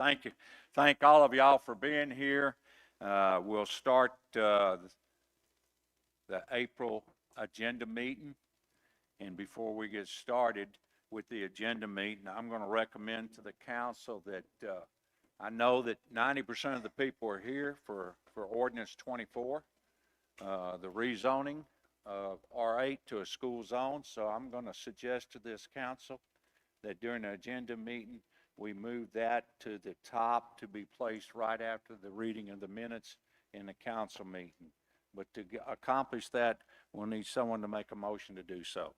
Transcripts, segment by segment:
Thank you. Thank all of y'all for being here. We'll start the April agenda meeting. And before we get started with the agenda meeting, I'm going to recommend to the council that I know that 90% of the people are here for ordinance 24, the rezoning of R8 to a school zone. So I'm going to suggest to this council that during the agenda meeting, we move that to the top to be placed right after the reading of the minutes in the council meeting. But to accomplish that, we'll need someone to make a motion to do so.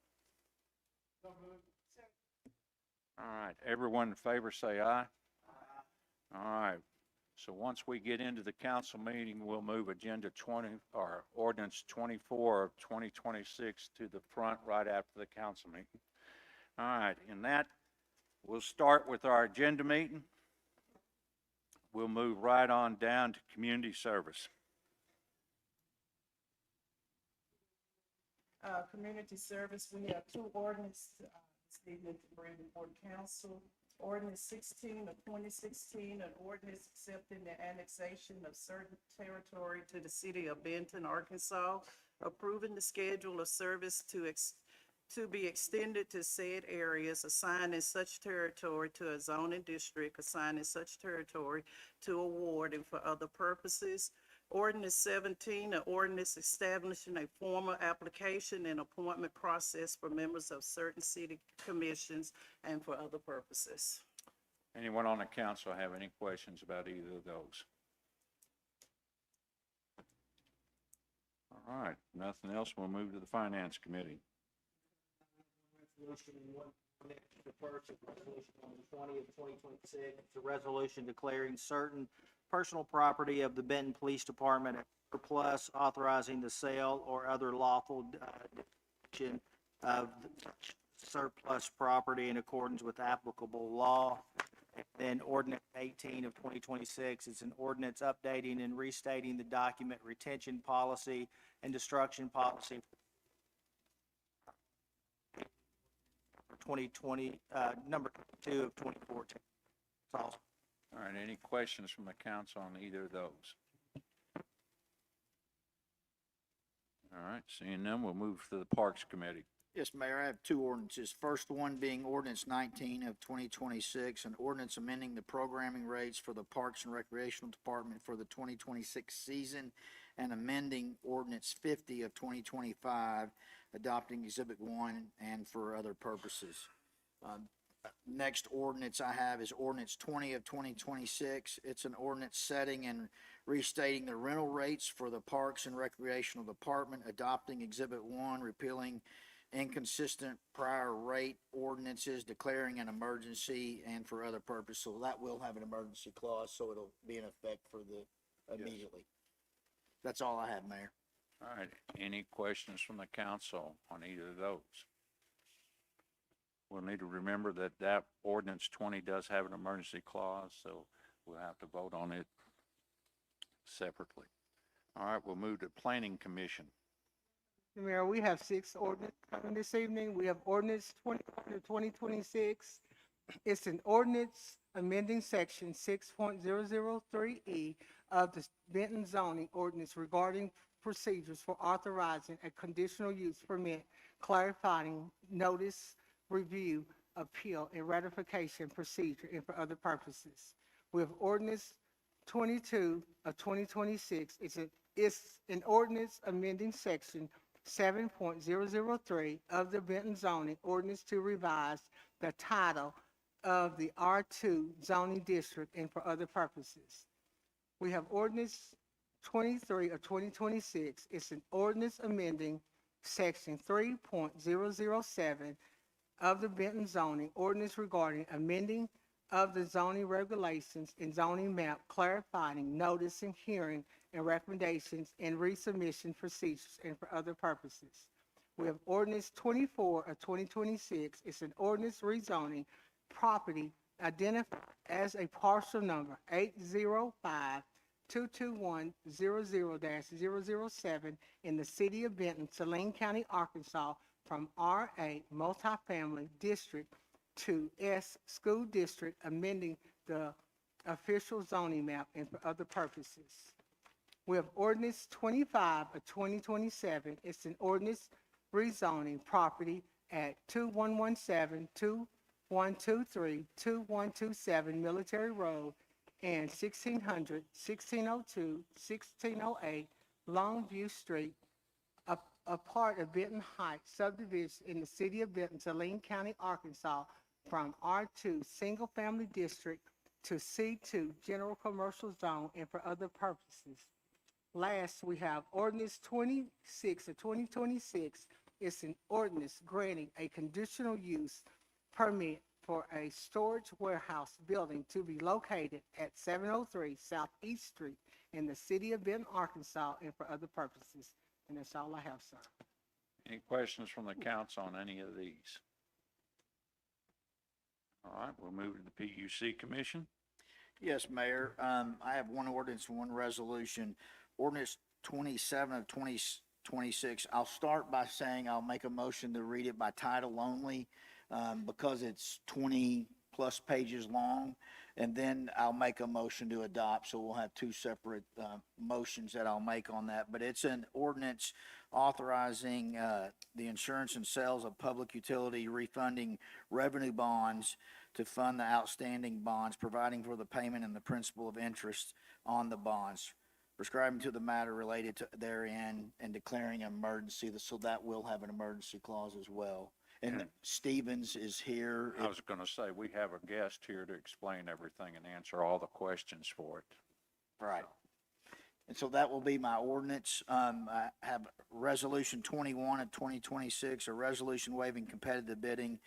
All right, everyone in favor say aye. All right, so once we get into the council meeting, we'll move agenda 20, or ordinance 24 of 2026 to the front right after the council meeting. All right, in that, we'll start with our agenda meeting. We'll move right on down to community service. Community service, we have two ordinances this evening to bring before the council. Ordinance 16 of 2016, an ordinance accepting the annexation of certain territory to the city of Benton, Arkansas, approving the schedule of service to be extended to said areas, assigning such territory to a zoning district, assigning such territory to a ward and for other purposes. Ordinance 17, an ordinance establishing a formal application and appointment process for members of certain city commissions and for other purposes. Anyone on the council have any questions about either of those? All right, nothing else, we'll move to the finance committee. Resolution the first resolution on the 20th, 2026. It's a resolution declaring certain personal property of the Benton Police Department surplus, authorizing the sale or other lawful distribution of surplus property in accordance with applicable law. And then ordinance 18 of 2026 is an ordinance updating and restating the document retention policy and destruction policy 2020, number 2 of 2014. That's all. All right, any questions from the council on either of those? All right, seeing none, we'll move to the Parks Committee. Yes, Mayor, I have two ordinances. First one being ordinance 19 of 2026, an ordinance amending the programming rates for the Parks and Recreational Department for the 2026 season, and amending ordinance 50 of 2025, adopting Exhibit 1 and for other purposes. Next ordinance I have is ordinance 20 of 2026. It's an ordinance setting and restating the rental rates for the Parks and Recreational Department, adopting Exhibit 1, repealing inconsistent prior rate ordinances, declaring an emergency and for other purposes. So that will have an emergency clause, so it'll be in effect for the immediately. That's all I have, Mayor. All right, any questions from the council on either of those? We'll need to remember that that ordinance 20 does have an emergency clause, so we'll have to vote on it separately. All right, we'll move to Planning Commission. Mayor, we have 6 ordinance coming this evening. We have ordinance 21 of 2026. It's an ordinance amending section 6.003E of the Benton zoning ordinance regarding procedures for authorizing a conditional use permit, clarifying notice, review, appeal, and ratification procedure, and for other purposes. We have ordinance 22 of 2026. It's an ordinance amending section 7.003 of the Benton zoning ordinance to revise the title of the R2 zoning district and for other purposes. We have ordinance 23 of 2026. It's an ordinance amending section 3.007 of the Benton zoning ordinance regarding amending of the zoning regulations and zoning map, clarifying notice and hearing and recommendations and resubmission procedures and for other purposes. We have ordinance 24 of 2026. It's an ordinance rezoning property identified as a parcel number 805-221-00-007 in the city of Benton, Saline County, Arkansas, from R8 multifamily district to S school district, amending the official zoning map, and for other purposes. We have ordinance 25 of 2027. It's an ordinance rezoning property at 2117, 2123, 2127 Military Road and 1600, 1602, 1608 Longview Street, a part of Benton Heights subdivision in the city of Benton, Saline County, Arkansas, from R2 Single Family District to C2 General Commercial Zone and for other purposes. Last, we have ordinance 26 of 2026. It's an ordinance granting a conditional use permit for a storage warehouse building to be located at 703 Southeast Street in the city of Benton, Arkansas, and for other purposes. And that's all I have, sir. Any questions from the council on any of these? All right, we'll move to the PUC Commission. Yes, Mayor. I have one ordinance and one resolution. Ordinance 27 of 2026. I'll start by saying I'll make a motion to read it by title only, because it's 20-plus pages long, and then I'll make a motion to adopt, so we'll have two separate motions that I'll make on that. But it's an ordinance authorizing the insurance and sales of public utility refunding revenue bonds to fund the outstanding bonds, providing for the payment and the principal of interest on the bonds, prescribing to the matter related to therein, and declaring an emergency, so that will have an emergency clause as well. And Stevens is here. I was going to say, we have a guest here to explain everything and answer all the questions for it. Right. And so that will be my ordinance. I have Resolution 21 of 2026, a resolution waiving competitive bidding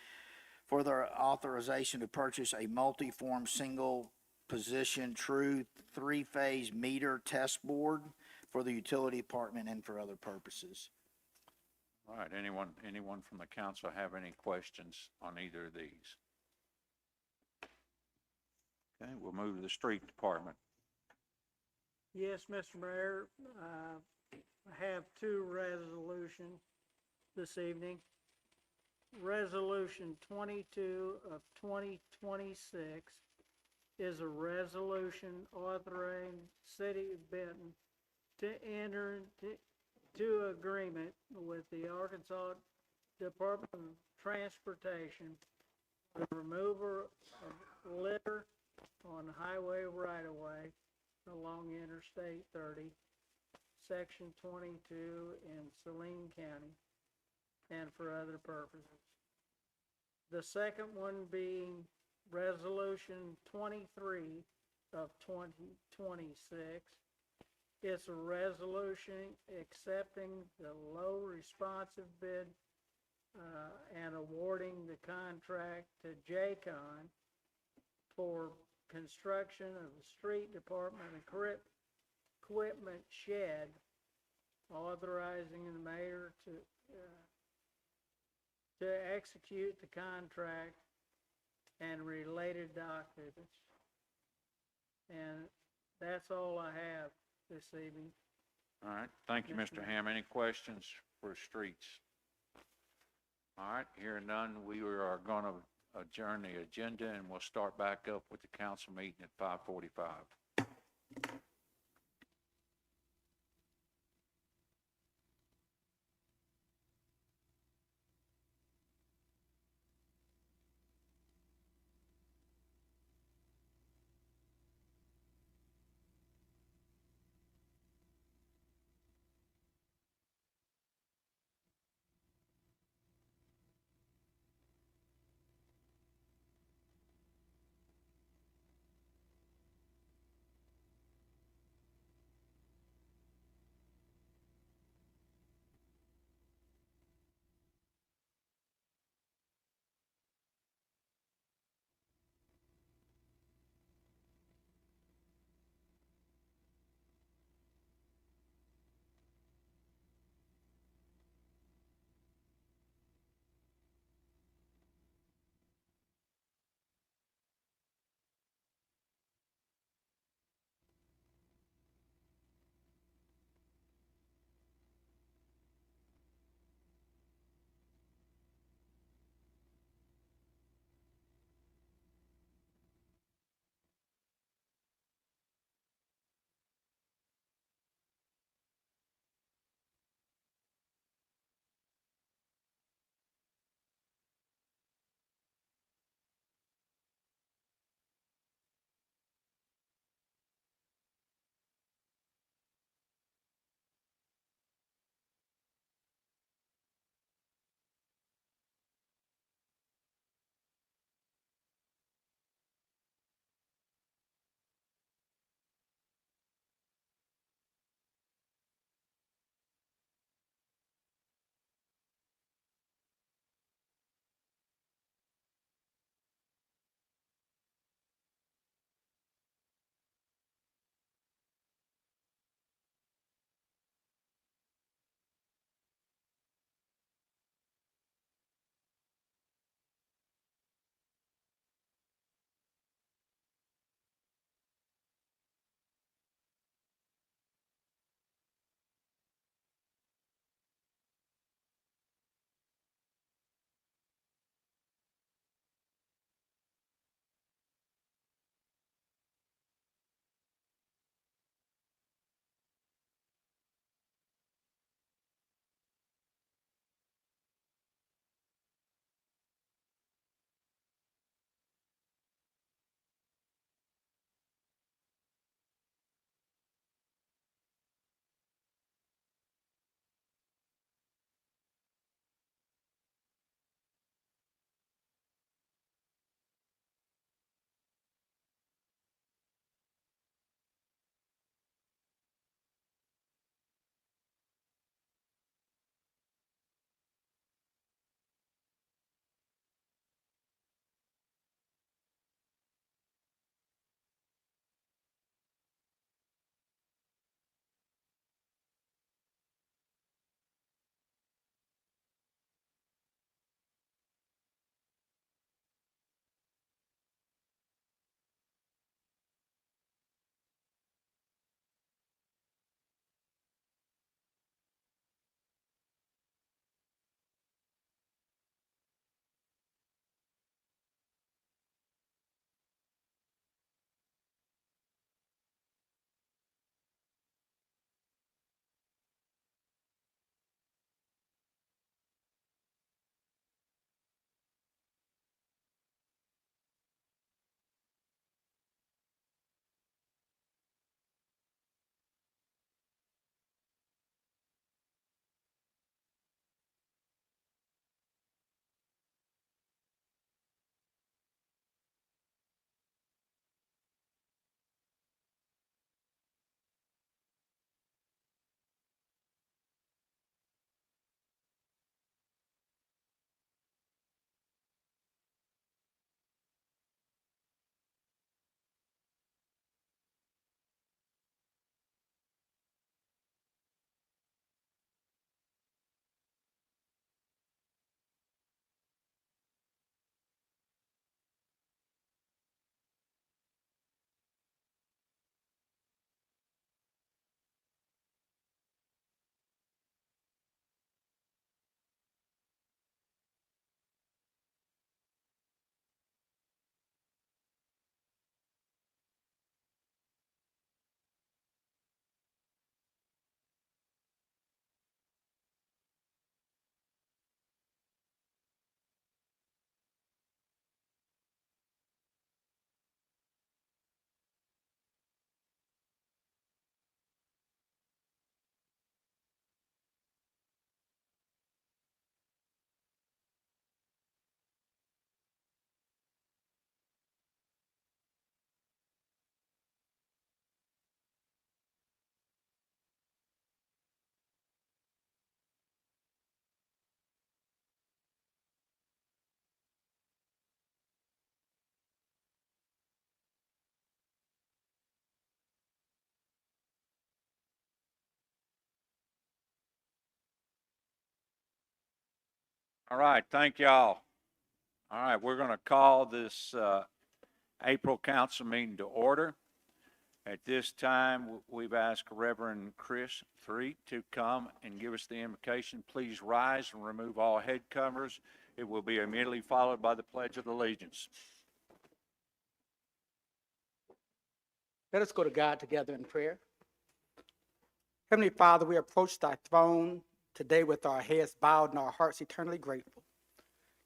for the authorization to purchase a multi-form, single-position, true three-phase meter test board for the utility department and for other purposes. All right, anyone from the council have any questions on either of these? Okay, we'll move to the street department. Yes, Mr. Mayor, I have two resolutions this evening. Resolution 22 of 2026 is a resolution authorizing City of Benton to enter into agreement with the Arkansas Department of Transportation, the removal of litter on highway right-of-way along Interstate 30, Section 22 in Saline County, and for other purposes. The second one being Resolution 23 of 2026. It's a resolution accepting the low responsive bid and awarding the contract to JCON for construction of the street department equipment shed, authorizing the mayor to execute the contract and related documents. And that's all I have this evening. All right, thank you, Mr. Ham. Any questions for streets? All right, hearing none, we are going to adjourn the agenda, and we'll start back up with the council meeting at 5:45. All right, thank y'all. All right, we're going to call this April council meeting to order. At this time, we've asked Reverend Chris Threet to come and give us the invocation. Please rise and remove all head covers. It will be immediately followed by the Pledge of Allegiance. Let us go to God together in prayer. Heavenly Father, we approach thy throne today with our heads bowed and our hearts eternally grateful.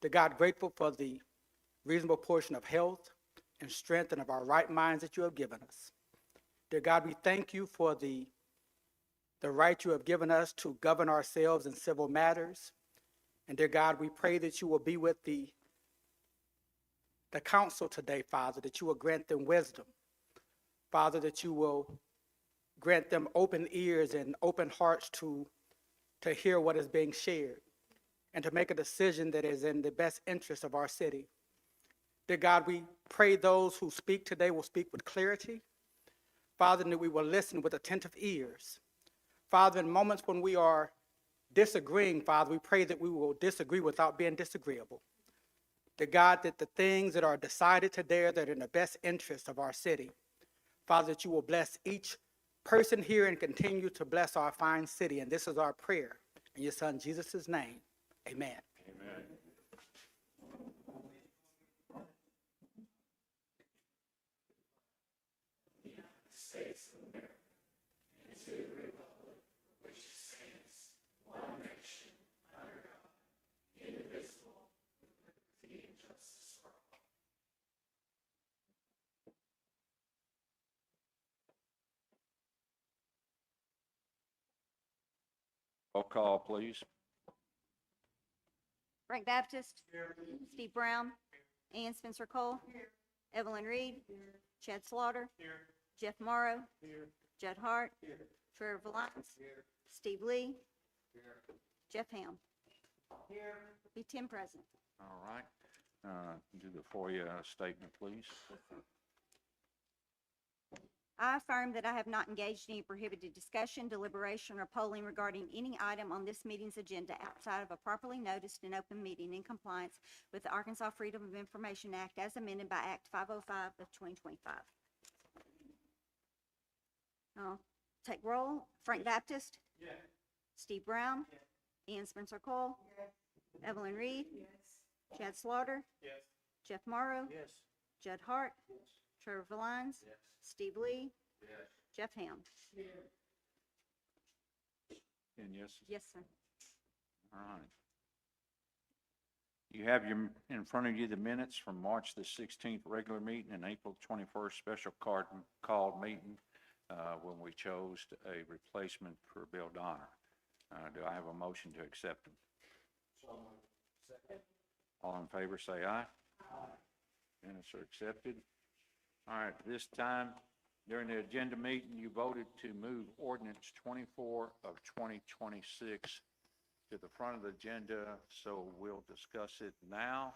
To God, grateful for the reasonable portion of health and strength and of our right minds that you have given us. Dear God, we thank you for the right you have given us to govern ourselves in civil matters. And dear God, we pray that you will be with the council today, Father, that you will grant them wisdom. Father, that you will grant them open ears and open hearts to hear what is being shared and to make a decision that is in the best interest of our city. Dear God, we pray those who speak today will speak with clarity. Father, that we will listen with attentive ears. Father, in moments when we are disagreeing, Father, we pray that we will disagree without being disagreeable. Dear God, that the things that are decided today are that are in the best interest of our city. Father, that you will bless each person here and continue to bless our fine city. And this is our prayer. In your son, Jesus' name, amen. Amen. Roll call, please. Frank Baptist. Steve Brown. Ann Spencer Cole. Evelyn Reed. Chad Slaughter. Jeff Morrow. Judd Hart. Trevor Valance. Steve Lee. Jeff Ham. Be 10 present. All right. Do the FOIA statement, please. I affirm that I have not engaged in any prohibited discussion, deliberation, or polling regarding any item on this meeting's agenda outside of a properly noticed and open meeting in compliance with the Arkansas Freedom of Information Act as amended by Act 505 of 2025. Take roll. Frank Baptist. Yes. Steve Brown. Yes. Ann Spencer Cole. Yes. Evelyn Reed. Yes. Chad Slaughter. Yes. Jeff Morrow. Yes. Judd Hart. Yes. Trevor Valance. Yes. Steve Lee. Yes. Jeff Ham. And yes, Yes, sir. all right. You have in front of you the minutes from March the 16th regular meeting and April 21st special called meeting when we chose a replacement for Bill Donner. Do I have a motion to accept them? Second. All in favor, say aye. Aye. Minutes are accepted. All right, this time, during the agenda meeting, you voted to move ordinance 24 of 2026 to the front of the agenda, so we'll discuss it now.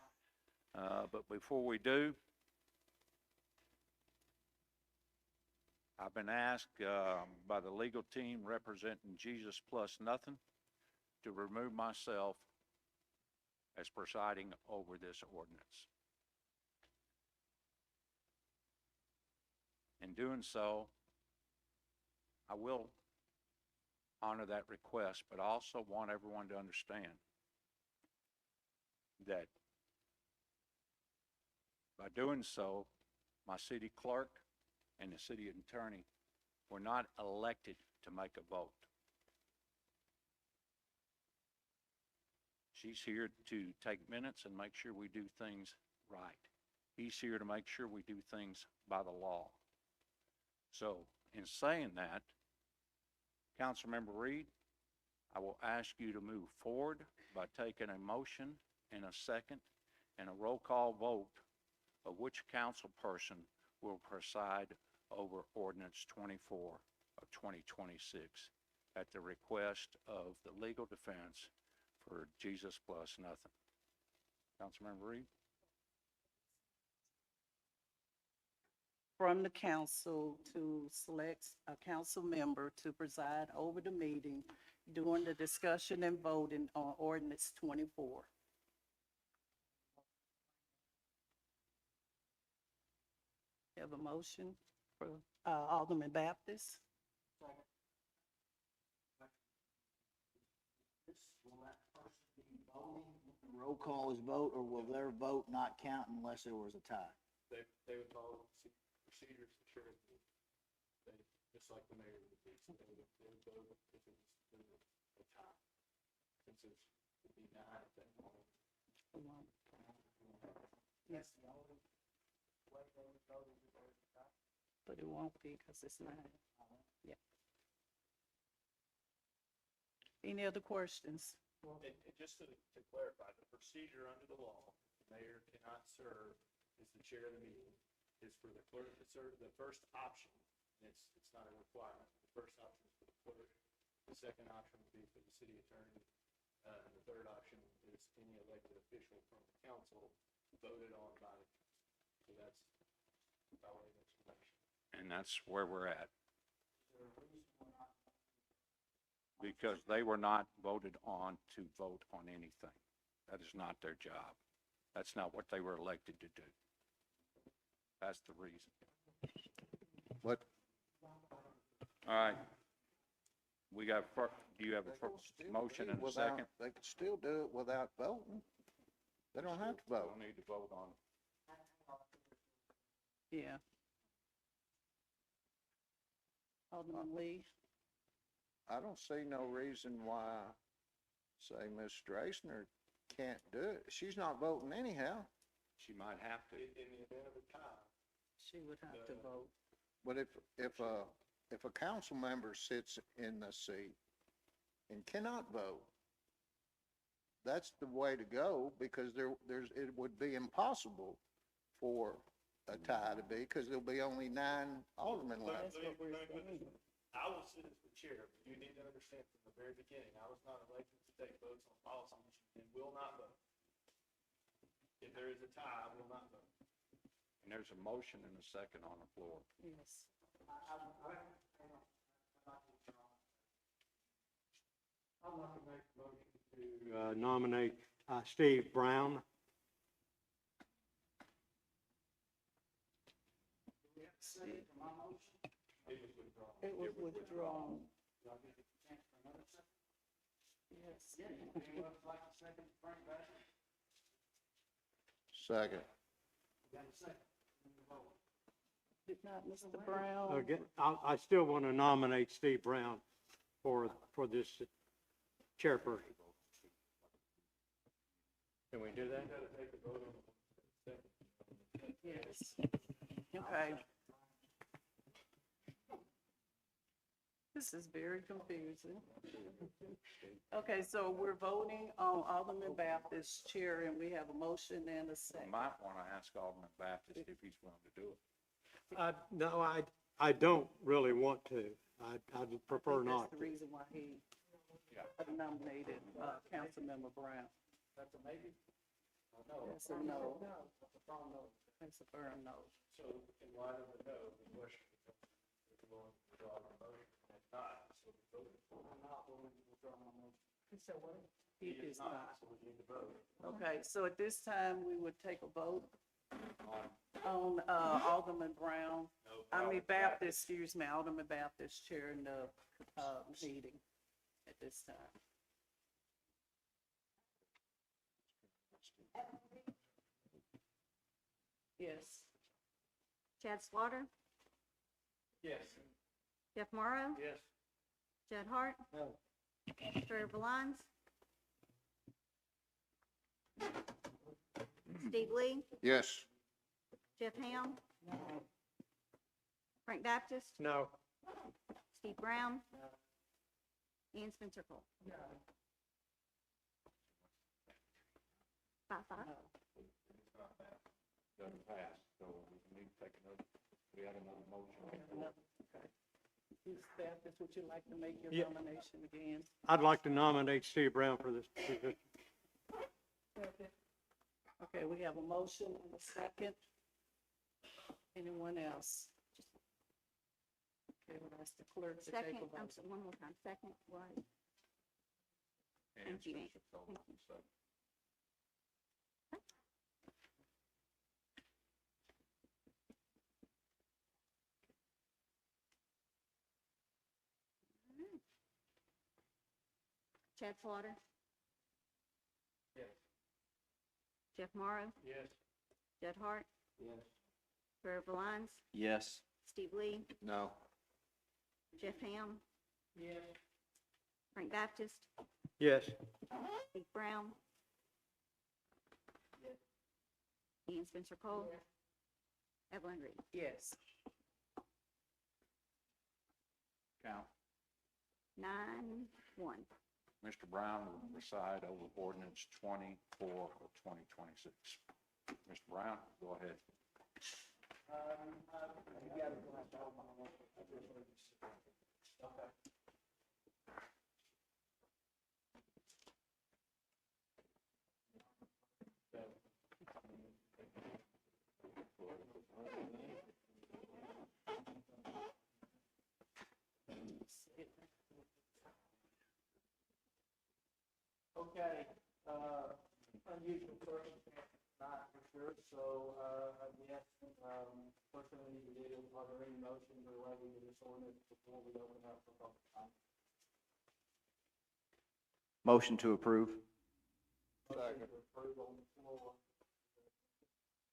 But before we do, I've been asked by the legal team representing Jesus Plus Nothing to remove myself as presiding over this ordinance. In doing so, I will honor that request, but I also want everyone to understand that by doing so, my city clerk and the city attorney were not elected to make a vote. She's here to take minutes and make sure we do things right. He's here to make sure we do things by the law. So, in saying that, Councilmember Reed, I will ask you to move forward by taking a motion and a second and a roll call vote of which council person will preside over ordinance 24 of 2026 at the request of the legal defense for Jesus Plus Nothing. Councilmember Reed? From the council to select a council member to preside over the meeting during the discussion and voting on ordinance 24. Have a motion for, Alderman Baptist. Will that person be voting? Roll call is vote, or will their vote not count unless there was a tie? They would follow procedures to ensure that they, just like the mayor would be, so they would vote if it was a tie. Since it would be nine at that point. Yes. But it won't be because it's 9. Yeah. Any other questions? And just to clarify, the procedure under the law, the mayor cannot serve as the chair of the meeting, is for the clerk to serve. The first option, and it's not a requirement, the first option is for the clerk. The second option would be for the city attorney. And the third option is any elected official from the council voted on by the council. So that's by way of explanation. And that's where we're at. Because they were not voted on to vote on anything. That is not their job. That's not what they were elected to do. That's the reason. What? All right. We got, do you have a motion and a second? They could still do it without voting. They don't have to vote. Don't need to vote on it. Yeah. Alderman Lee? I don't see no reason why, say, Ms. Straisner can't do it. She's not voting anyhow. She might have to. In the event of a tie, She would have to vote. But if a council member sits in the seat and cannot vote, that's the way to go, because it would be impossible for a tie to be, because there'll be only 9 aldermen left. I will sit as the chair, but you need to understand from the very beginning, I was not elected to take votes on policies and will not vote. If there is a tie, I will not vote. And there's a motion and a second on the floor. Yes. I'd like to make a motion to nominate Steve Brown. It was withdrawn. Yes. Second. Did not Mr. Brown? Again, I still want to nominate Steve Brown for this chairperson. Can we do that? Yes. Okay. This is very confusing. Okay, so we're voting on Alderman Baptist chair, and we have a motion and a You second. might want to ask Alderman Baptist if he's willing to do it. No, I don't really want to. I'd prefer not. That's the reason why he nominated, Councilmember Brown. That's a maybe? That's a no. That's a firm no. So in light of the no, the question becomes, if you're willing to withdraw your motion, and if not, so we vote. I'm not willing to withdraw my motion. He is not. So we need to vote. Okay, so at this time, we would take a vote on Alderman Brown. Baptist, excuse me, Alderman Baptist chairing the meeting at this time. Yes. Chad Slaughter, Yes. Jeff Morrow, Yes. Judd Hart. No. Troy Valines. Steve Lee, Yes. Jeff Ham. Frank Baptist, No. Steve Brown. And Spencer Cole. 5-5. Doesn't pass, so we need to take another, we had another motion. Ms. Baptist, would you like to make your Yeah. nomination again? I'd like to nominate Steve Brown for this position. Okay, we have a motion and a second. Anyone else? Okay, we'll ask the clerk to take a Second, vote. one more time, second was, And Thank you, Mr. Sullivan, so. Chad Slaughter, Yes. Jeff Morrow, Yes. Judd Hart, Yes. Trevor Lyons, Yes. Steve Lee, No. Jeff Ham, Yes. Frank Baptist, Yes. Steve Brown, Ian Spencer Cole, Evelyn Reed. Yes. Count. 9-1. Mr. Brown will preside over ordinance 24 of 2026. Mr. Brown, go ahead. Okay, unusual circumstances, not for sure, so, I guess, first thing we need to do, are there any motions relating to this ordinance before we open up for public comment? Motion to approve. Motion to approve on the floor,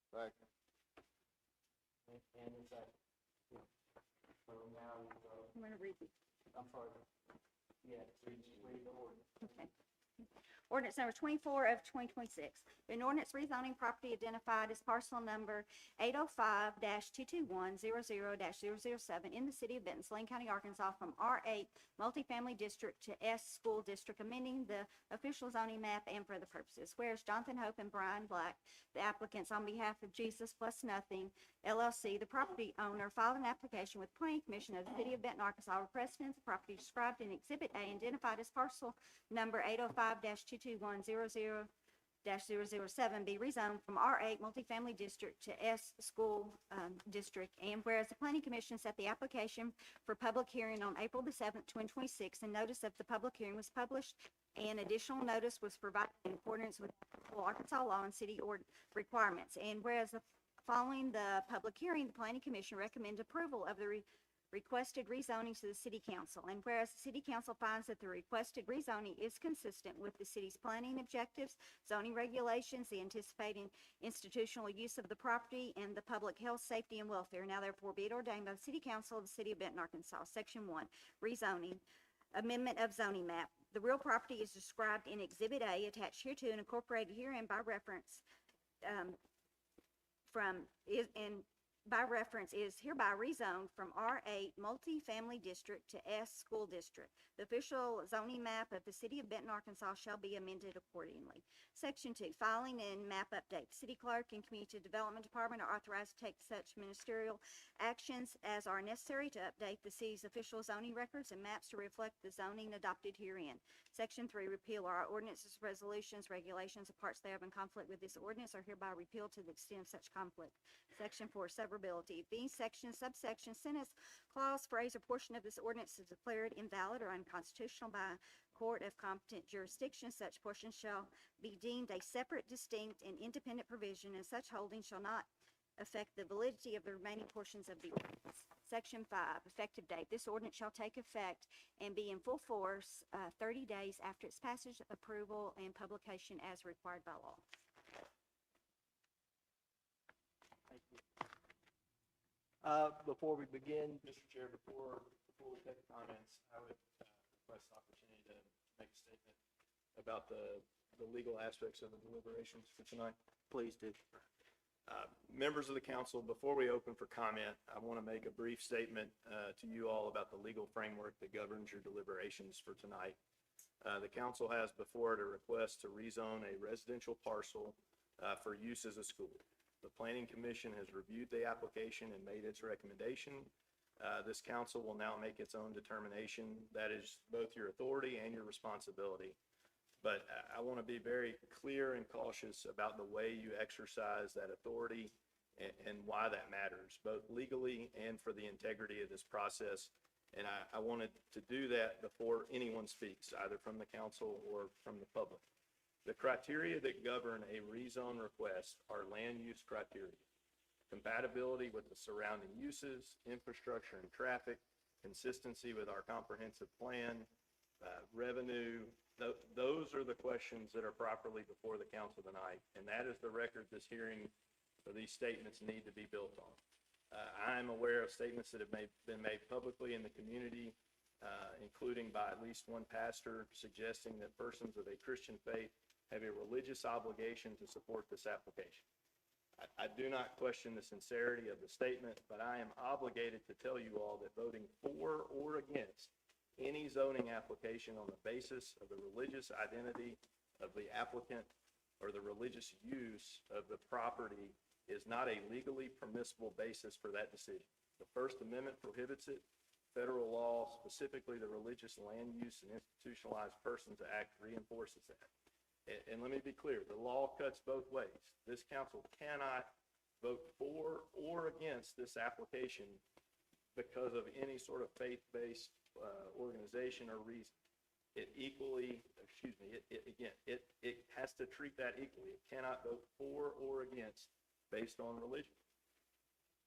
Second. and a second. So now, I'm going to read these. I'm sorry, yeah, read the ordinance. Okay. Ordinance number 24 of 2026. An ordinance rezoning property identified as parcel number 805-22100-007 in the city of Benton, Saline County, Arkansas, from R8 multifamily district to S school district, amending the official zoning map and for other purposes. Whereas Jonathan Hope and Brian Black, the applicants on behalf of Jesus Plus Nothing LLC, the property owner, filed an application with Planning Commission of the city of Benton, Arkansas, requesting the property described in Exhibit A, identified as parcel number 805-22100-007 be rezoned from R8 multifamily district to S school district. And whereas the Planning Commission set the application for public hearing on April the 7th, 2026, and notice of the public hearing was published, and additional notice was provided in accordance with Arkansas law and city requirements. And whereas following the public hearing, the Planning Commission recommended approval of the requested rezoning to the city council. And whereas the city council finds that the requested rezoning is consistent with the city's planning objectives, zoning regulations, the anticipated institutional use of the property, and the public health, safety, and welfare, now therefore be it ordained by the city council of the city of Benton, Arkansas. Section 1, rezoning, amendment of zoning map. The real property is described in Exhibit A attached hereto and incorporated herein by reference is hereby rezoned from R8 multifamily district to S school district. The official zoning map of the city of Benton, Arkansas shall be amended accordingly. Section 2, filing and map update. The city clerk and community development department are authorized to take such ministerial actions as are necessary to update the city's official zoning records and maps to reflect the zoning adopted herein. Section 3, repeal our ordinances, resolutions, regulations, and parts thereof in conflict with this ordinance are hereby repealed to the extent of such conflict. Section 4, severability. If any section, subsection, sentence, clause, phrase, or portion of this ordinance is declared invalid or unconstitutional by a court of competent jurisdiction, such portion shall be deemed a separate, distinct, and independent provision, and such holding shall not affect the validity of the remaining portions of the ordinance. Section 5, effective date. This ordinance shall take effect and be in full force 30 days after its passage, approval, and publication as required by law. Thank you. Before we begin, Mr. Chair, before we take comments, I would request the opportunity to make a statement about the legal aspects of the deliberations for tonight. please do. Members of the council, before we open for comment, I want to make a brief statement to you all about the legal framework that governs your deliberations for tonight. The council has before it a request to rezone a residential parcel for use as a school. The Planning Commission has reviewed the application and made its recommendation. This council will now make its own determination. That is both your authority and your responsibility. But I want to be very clear and cautious about the way you exercise that authority and why that matters, both legally and for the integrity of this process. And I wanted to do that before anyone speaks, either from the council or from the public. The criteria that govern a rezone request are land use criteria, compatibility with the surrounding uses, infrastructure and traffic, consistency with our comprehensive plan, revenue, those are the questions that are properly before the council tonight, and that is the record this hearing or these statements need to be built on. I'm aware of statements that have been made publicly in the community, including by at least one pastor, suggesting that persons of a Christian faith have a religious obligation to support this application. I do not question the sincerity of the statement, but I am obligated to tell you all that voting for or against any zoning application on the basis of the religious identity of the applicant or the religious use of the property is not a legally permissible basis for that decision. The First Amendment prohibits it. Federal law, specifically the Religious Land Use and Institutionalized Persons Act, reinforces that. And let me be clear, the law cuts both ways. This council cannot vote for or against this application because of any sort of faith-based organization or reason. It has to treat that equally. It cannot vote for or against based on religion.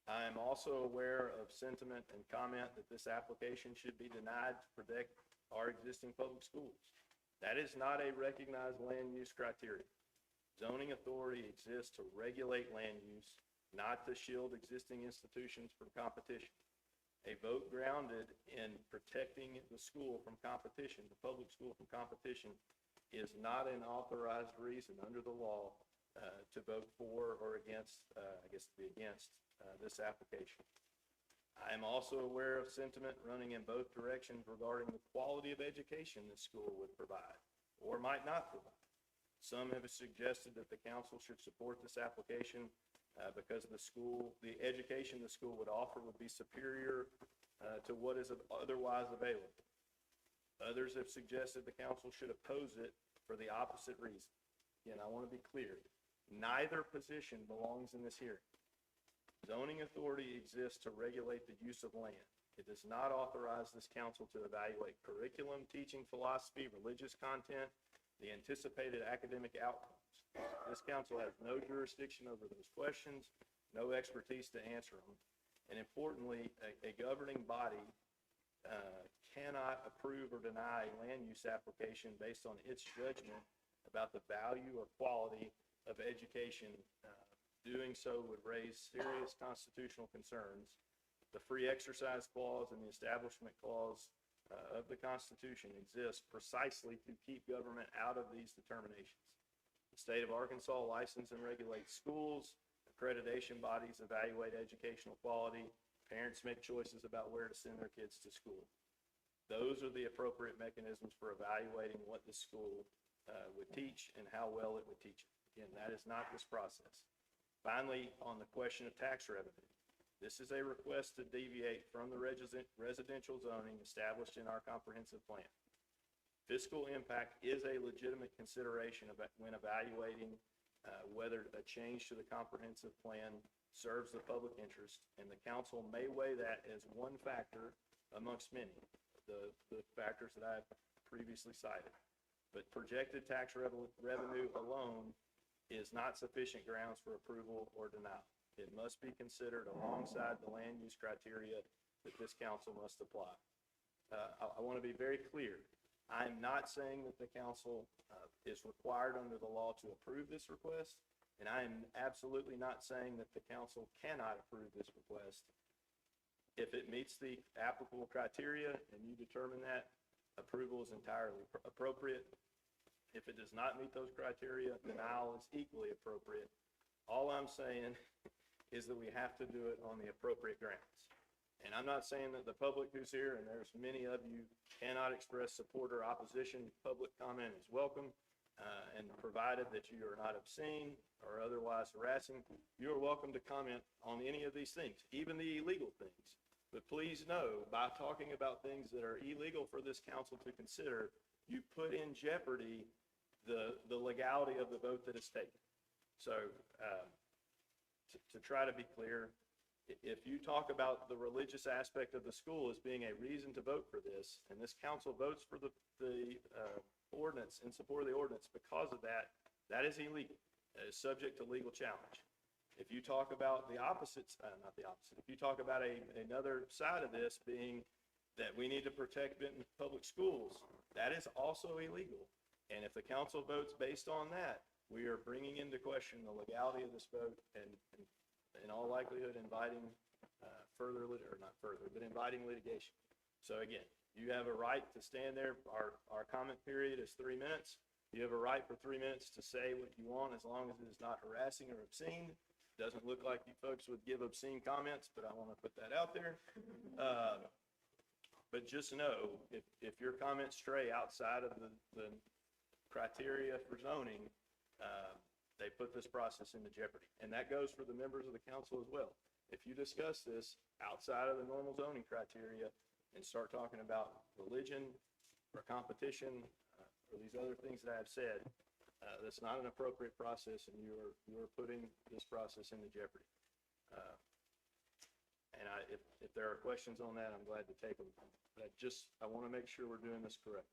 I am also aware of sentiment and comment that this application should be denied to protect our existing public schools. That is not a recognized land use criteria. Zoning authority exists to regulate land use, not to shield existing institutions from competition. A vote grounded in protecting the school from competition, the public school from competition, is not an authorized reason under the law to vote for or against, this application. I am also aware of sentiment running in both directions regarding the quality of education the school would provide or might not provide. Some have suggested that the council should support this application because the education the school would offer would be superior to what is otherwise available. Others have suggested the council should oppose it for the opposite reason. Again, I want to be clear. Neither position belongs in this hearing. Zoning authority exists to regulate the use of land. It does not authorize this council to evaluate curriculum, teaching philosophy, religious content, the anticipated academic outcomes. This council has no jurisdiction over those questions, no expertise to answer them. And importantly, a governing body cannot approve or deny a land use application based on its judgment about the value or quality of education. Doing so would raise serious constitutional concerns. The free exercise clause and the establishment clause of the Constitution exist precisely to keep government out of these determinations. The state of Arkansas licenses and regulates schools. Accreditation bodies evaluate educational quality. Parents make choices about where to send their kids to school. Those are the appropriate mechanisms for evaluating what the school would teach and how well it would teach it. Again, that is not this process. Finally, on the question of tax revenue, this is a request to deviate from the residential zoning established in our comprehensive plan. Fiscal impact is a legitimate consideration when evaluating whether a change to the comprehensive plan serves the public interest, and the council may weigh that as one factor amongst many, the factors that I have previously cited. But projected tax revenue alone is not sufficient grounds for approval or denial. It must be considered alongside the land use criteria that this council must apply. I want to be very clear. I'm not saying that the council is required under the law to approve this request, and I am absolutely not saying that the council cannot approve this request. If it meets the applicable criteria and you determine that, approval is entirely appropriate. If it does not meet those criteria, denial is equally appropriate. All I'm saying is that we have to do it on the appropriate grounds. And I'm not saying that the public who's here, and there's many of you, cannot express support or opposition. Public comment is welcome, and provided that you are not obscene or otherwise harassing, you are welcome to comment on any of these things, even the illegal things. But please know, by talking about things that are illegal for this council to consider, you put in jeopardy the legality of the vote that is taken. So to try to be clear, if you talk about the religious aspect of the school as being a reason to vote for this, and this council votes for the ordinance, in support of the ordinance because of that, that is illegal. That is subject to legal challenge. If you talk about the opposites, not the opposite, if you talk about another side of this being that we need to protect Benton Public Schools, that is also illegal. And if the council votes based on that, we are bringing into question the legality of this vote and in all likelihood inviting inviting litigation. So again, you have a right to stand there. Our comment period is 3 minutes. You have a right for 3 minutes to say what you want as long as it is not harassing or obscene. Doesn't look like you folks would give obscene comments, but I want to put that out there. But just know, if your comments stray outside of the criteria for zoning, they put this process into jeopardy. And that goes for the members of the council as well. If you discuss this outside of the normal zoning criteria and start talking about religion or competition or these other things that I've said, that's not an appropriate process, and you are putting this process into jeopardy. And if there are questions on that, I'm glad to take them. But I want to make sure we're doing this correct.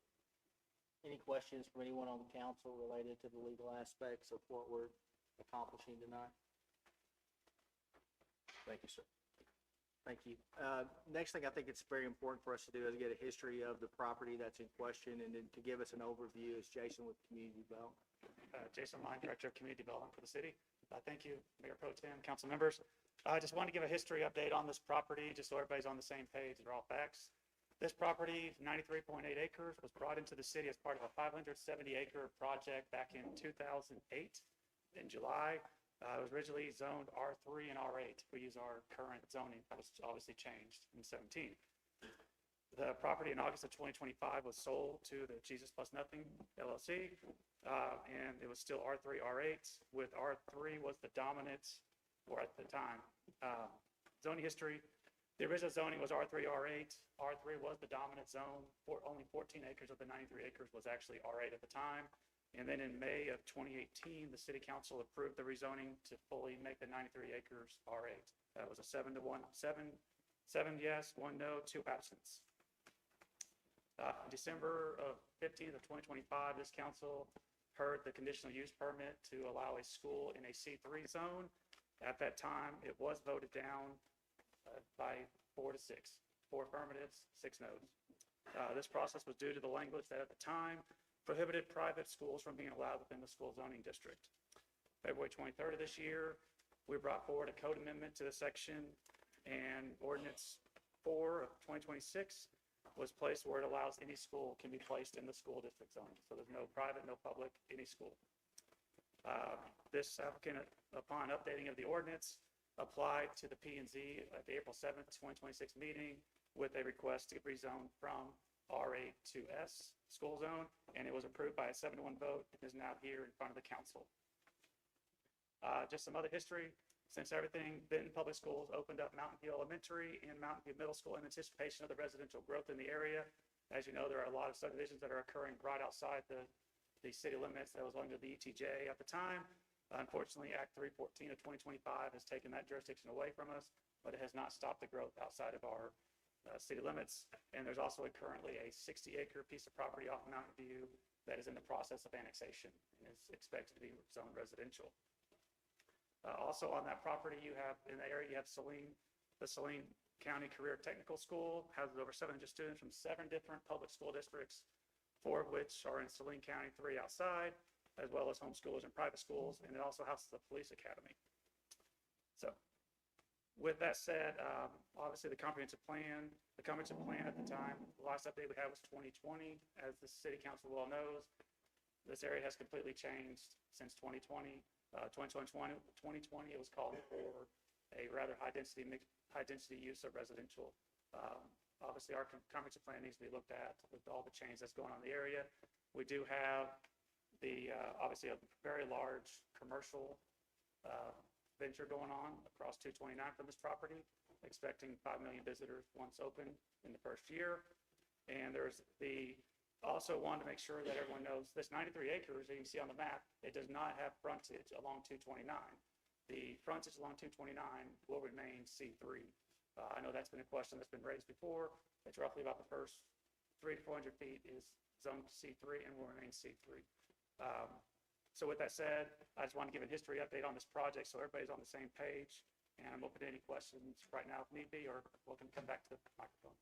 Any questions from anyone on the council related to the legal aspects of what we're accomplishing tonight? Thank you, sir. Thank you. Next thing I think it's very important for us to do is get a history of the property that's in question, and then to give us an overview is Jason with Community Development. Jason Line, Director of Community Development for the city. Thank you, Mayor Pro Tem, council members. I just wanted to give a history update on this property, just so everybody's on the same page. They're all facts. This property, 93.8 acres, was brought into the city as part of a 570-acre project back in 2008 in July. It was originally zoned R3 and R8. We use our current zoning. That was obviously changed in 17. The property in August of 2025 was sold to the Jesus Plus Nothing LLC, and it was still R3, R8, with R3 was the dominant, or at the time, zoning history. The original zoning was R3, R8. R3 was the dominant zone. Only 14 acres of the 93 acres was actually R8 at the time. And then in May of 2018, the city council approved the rezoning to fully make the 93 acres R8. That was a 7-1, 7 yes, 1 no, 2 absence. December of 15th of 2025, this council heard the conditional use permit to allow a school in a C3 zone. At that time, it was voted down by 4 to 6, 4 affirmatives, 6 no's. This process was due to the language that at the time prohibited private schools from being allowed within the school zoning district. February 23rd of this year, we brought forward a code amendment to the section, and ordinance 4 of 2026 was placed where it allows any school can be placed in the school district zone. So there's no private, no public, any school. This applicant, upon updating of the ordinance, applied to the P&Z at the April 7th, 2026 meeting with a request to rezone from R8 to S school zone, and it was approved by a 7-1 vote and is now here in front of the council. Just some other history. Since everything, Benton Public Schools opened up Mountain View Elementary and Mountain View Middle School in anticipation of the residential growth in the area. As you know, there are a lot of subdivisions that are occurring right outside the city limits that was under the ETJ at the time. Unfortunately, Act 314 of 2025 has taken that jurisdiction away from us, but it has not stopped the growth outside of our city limits. And there's also currently a 60-acre piece of property off Mountain View that is in the process of annexation and is expected to be zoned residential. Also on that property, you have, in the area, you have the Saline County Career Technical School, has over 700 students from 7 different public school districts, 4 of which are in Saline County, 3 outside, as well as homeschoolers and private schools, and it also houses a police academy. So with that said, obviously the comprehensive plan at the time, the last update we had was 2020. As the city council well knows, this area has completely changed since 2020. 2020, it was called for a rather high density use of residential. Obviously, our comprehensive plan needs to be looked at with all the change that's going on in the area. We do have obviously a very large commercial venture going on across 229 from this property, expecting 5 million visitors once open in the first year. And there's also wanted to make sure that everyone knows this 93 acres that you can see on the map, it does not have frontage along 229. The frontage along 229 will remain C3. I know that's been a question that's been raised before. It's roughly about the first 300 to 400 feet is zoned C3 and will remain C3. So with that said, I just want to give a history update on this project so everybody's on the same page. And I'm open to any questions right now if need be, or welcome to come back to the microphone.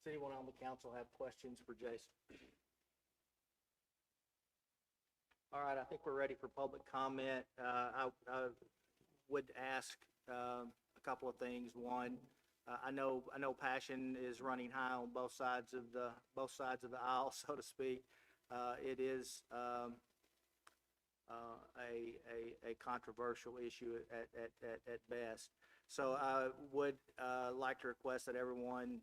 Does anyone on the council have questions for Jason? All right, I think we're ready for public comment. I would ask a couple of things. One, I know passion is running high on both sides of the aisle, so to speak. It is a controversial issue at best. So I would like to request that everyone,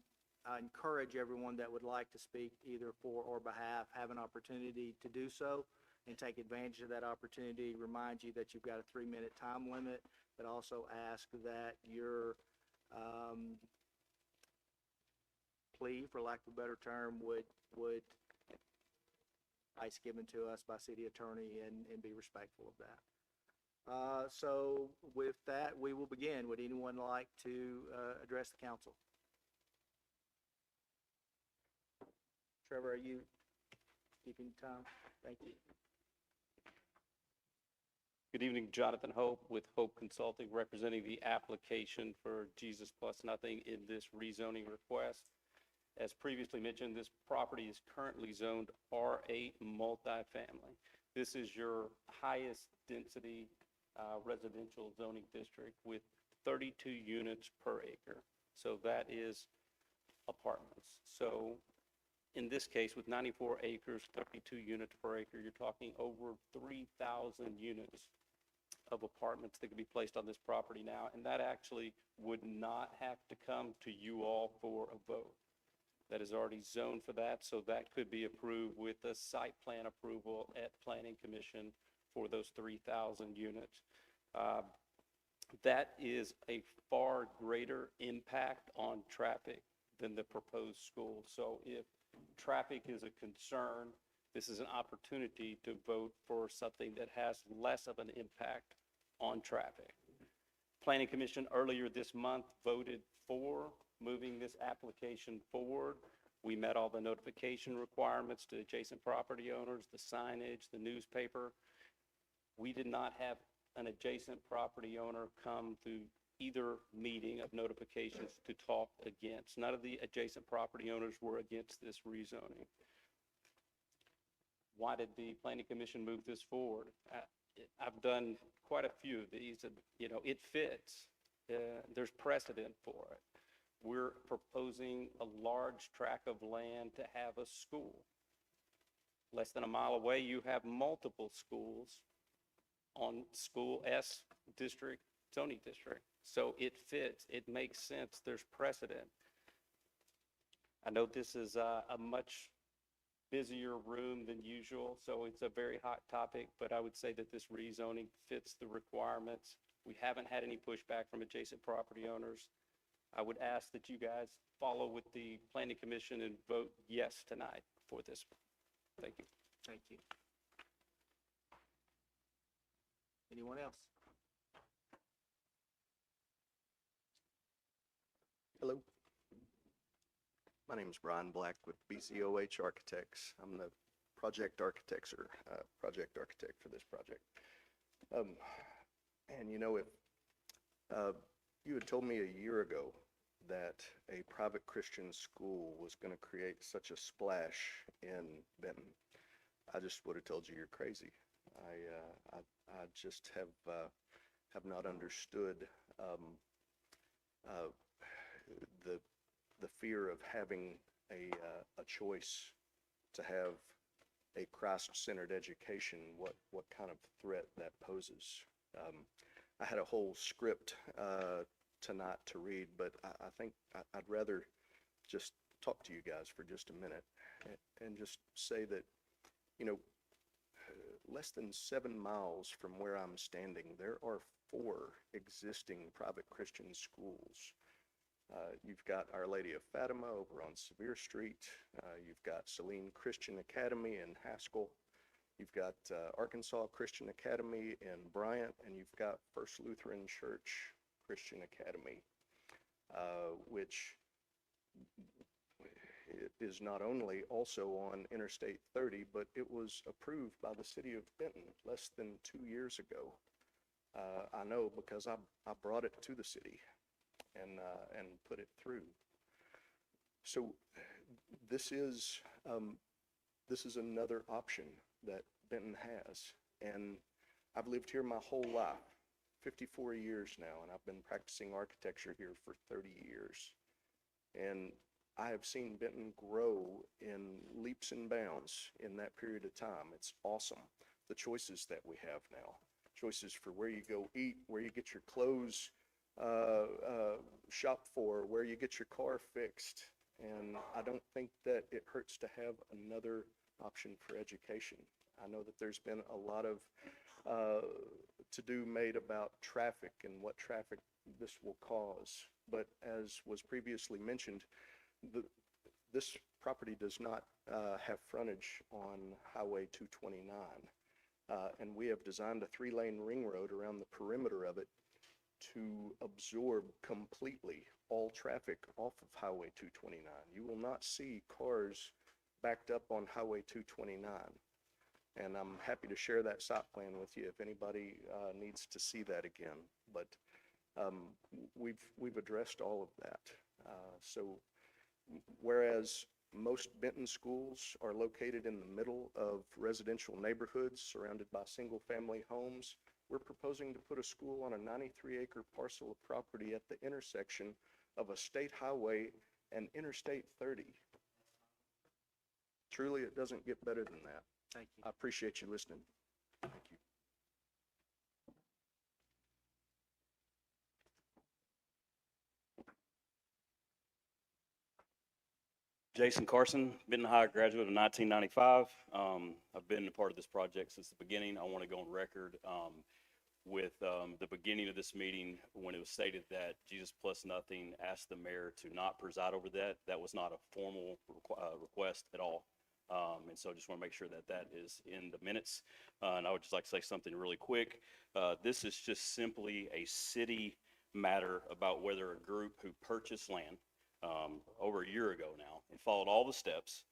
encourage everyone that would like to speak either for or behalf, have an opportunity to do so and take advantage of that opportunity. Remind you that you've got a 3-minute time limit, but also ask that your plea, for lack of a better term, would advice given to us by city attorney and be respectful of that. So with that, we will begin. Would anyone like to address the council? Trevor, are you keeping time? Thank you. Good evening, Jonathan Hope with Hope Consulting, representing the application for Jesus Plus Nothing in this rezoning request. As previously mentioned, this property is currently zoned R8 multifamily. This is your highest density residential zoning district with 32 units per acre. So that is apartments. So in this case, with 94 acres, 32 units per acre, you're talking over 3,000 units of apartments that could be placed on this property now, and that actually would not have to come to you all for a vote. That is already zoned for that, so that could be approved with a site plan approval at Planning Commission for those 3,000 units. That is a far greater impact on traffic than the proposed school. So if traffic is a concern, this is an opportunity to vote for something that has less of an impact on traffic. Planning Commission earlier this month voted for moving this application forward. We met all the notification requirements to adjacent property owners, the signage, the newspaper. We did not have an adjacent property owner come to either meeting of notifications to talk against. None of the adjacent property owners were against this rezoning. Why did the Planning Commission move this forward? I've done quite a few of these, and it fits. There's precedent for it. We're proposing a large tract of land to have a school. Less than a mile away, you have multiple schools on School S district, zoning district. So it fits, it makes sense, there's precedent. I know this is a much busier room than usual, so it's a very hot topic, but I would say that this rezoning fits the requirements. We haven't had any pushback from adjacent property owners. I would ask that you guys follow with the Planning Commission and vote yes tonight for this. Thank you. Thank you. Anyone else? Hello. My name is Brian Black with BCOH Architects. I'm the project architect for this project. And if you had told me a year ago that a private Christian school was going to create such a splash in Benton, I just would have told you you're crazy. I just have not understood the fear of having a choice to have a Christ-centered education, what kind of threat that poses. I had a whole script tonight to read, but I think I'd rather just talk to you guys for just a minute and just say that, less than 7 miles from where I'm standing, there are 4 existing private Christian schools. You've got Our Lady of Fatima over on Sevier Street. You've got Saline Christian Academy in Haskell. You've got Arkansas Christian Academy in Bryant, and you've got First Lutheran Church Christian Academy, which is not only also on Interstate 30, but it was approved by the city of Benton less than 2 years ago. I know because I brought it to the city and put it through. So this is, this is another option that Benton has. And I've lived here my whole life, 54 years now, and I've been practicing architecture here for 30 years. And I have seen Benton grow in leaps and bounds in that period of time. It's awesome, the choices that we have now. Choices for where you go eat, where you get your clothes shop for, where you get your car fixed. And I don't think that it hurts to have another option for education. I know that there's been a lot of to-do made about traffic and what traffic this will cause. But as was previously mentioned, this property does not have frontage on Highway 229. And we have designed a 3-lane ring road around the perimeter of it to absorb completely all traffic off of Highway 229. You will not see cars backed up on Highway 229. And I'm happy to share that site plan with you if anybody needs to see that again. But we've addressed all of that. So whereas most Benton schools are located in the middle of residential neighborhoods surrounded by single-family homes, we're proposing to put a school on a 93-acre parcel of property at the intersection of a state highway and Interstate 30. Truly, it doesn't get better than that. Thank you. I appreciate you listening. Thank you. Jason Carson, Benton High graduate of 1995. I've been a part of this project since the beginning. I want to go on record with the beginning of this meeting when it was stated that Jesus Plus Nothing asked the mayor to not preside over that. That was not a formal request at all. And so I just want to make sure that that is in the minutes. And I would just like to say something really quick. This is just simply a city matter about whether a group who purchased land over a year ago now and followed all the steps,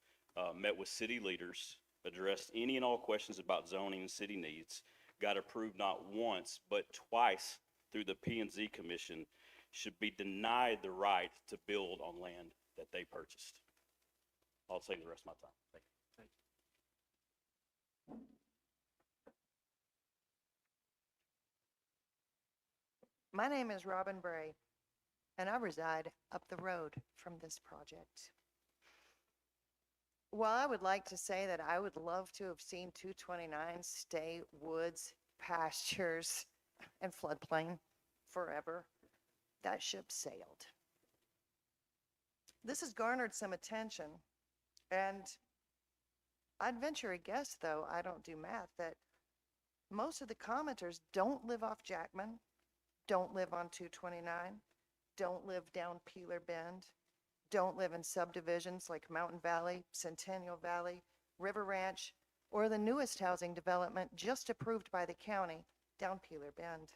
met with city leaders, addressed any and all questions about zoning and city needs, got approved not once but twice through the P&Z Commission, should be denied the right to build on land that they purchased. I'll save the rest of my time. Thank you. My name is Robin Bray, and I reside up the road from this project. While I would like to say that I would love to have seen 229 stay woods, pastures, and floodplain forever, that ship sailed. This has garnered some attention, and I'd venture a guess, though I don't do math, that most of the commenters don't live off Jackman, don't live on 229, don't live down Peeler Bend, don't live in subdivisions like Mountain Valley, Centennial Valley, River Ranch, or the newest housing development just approved by the county down Peeler Bend.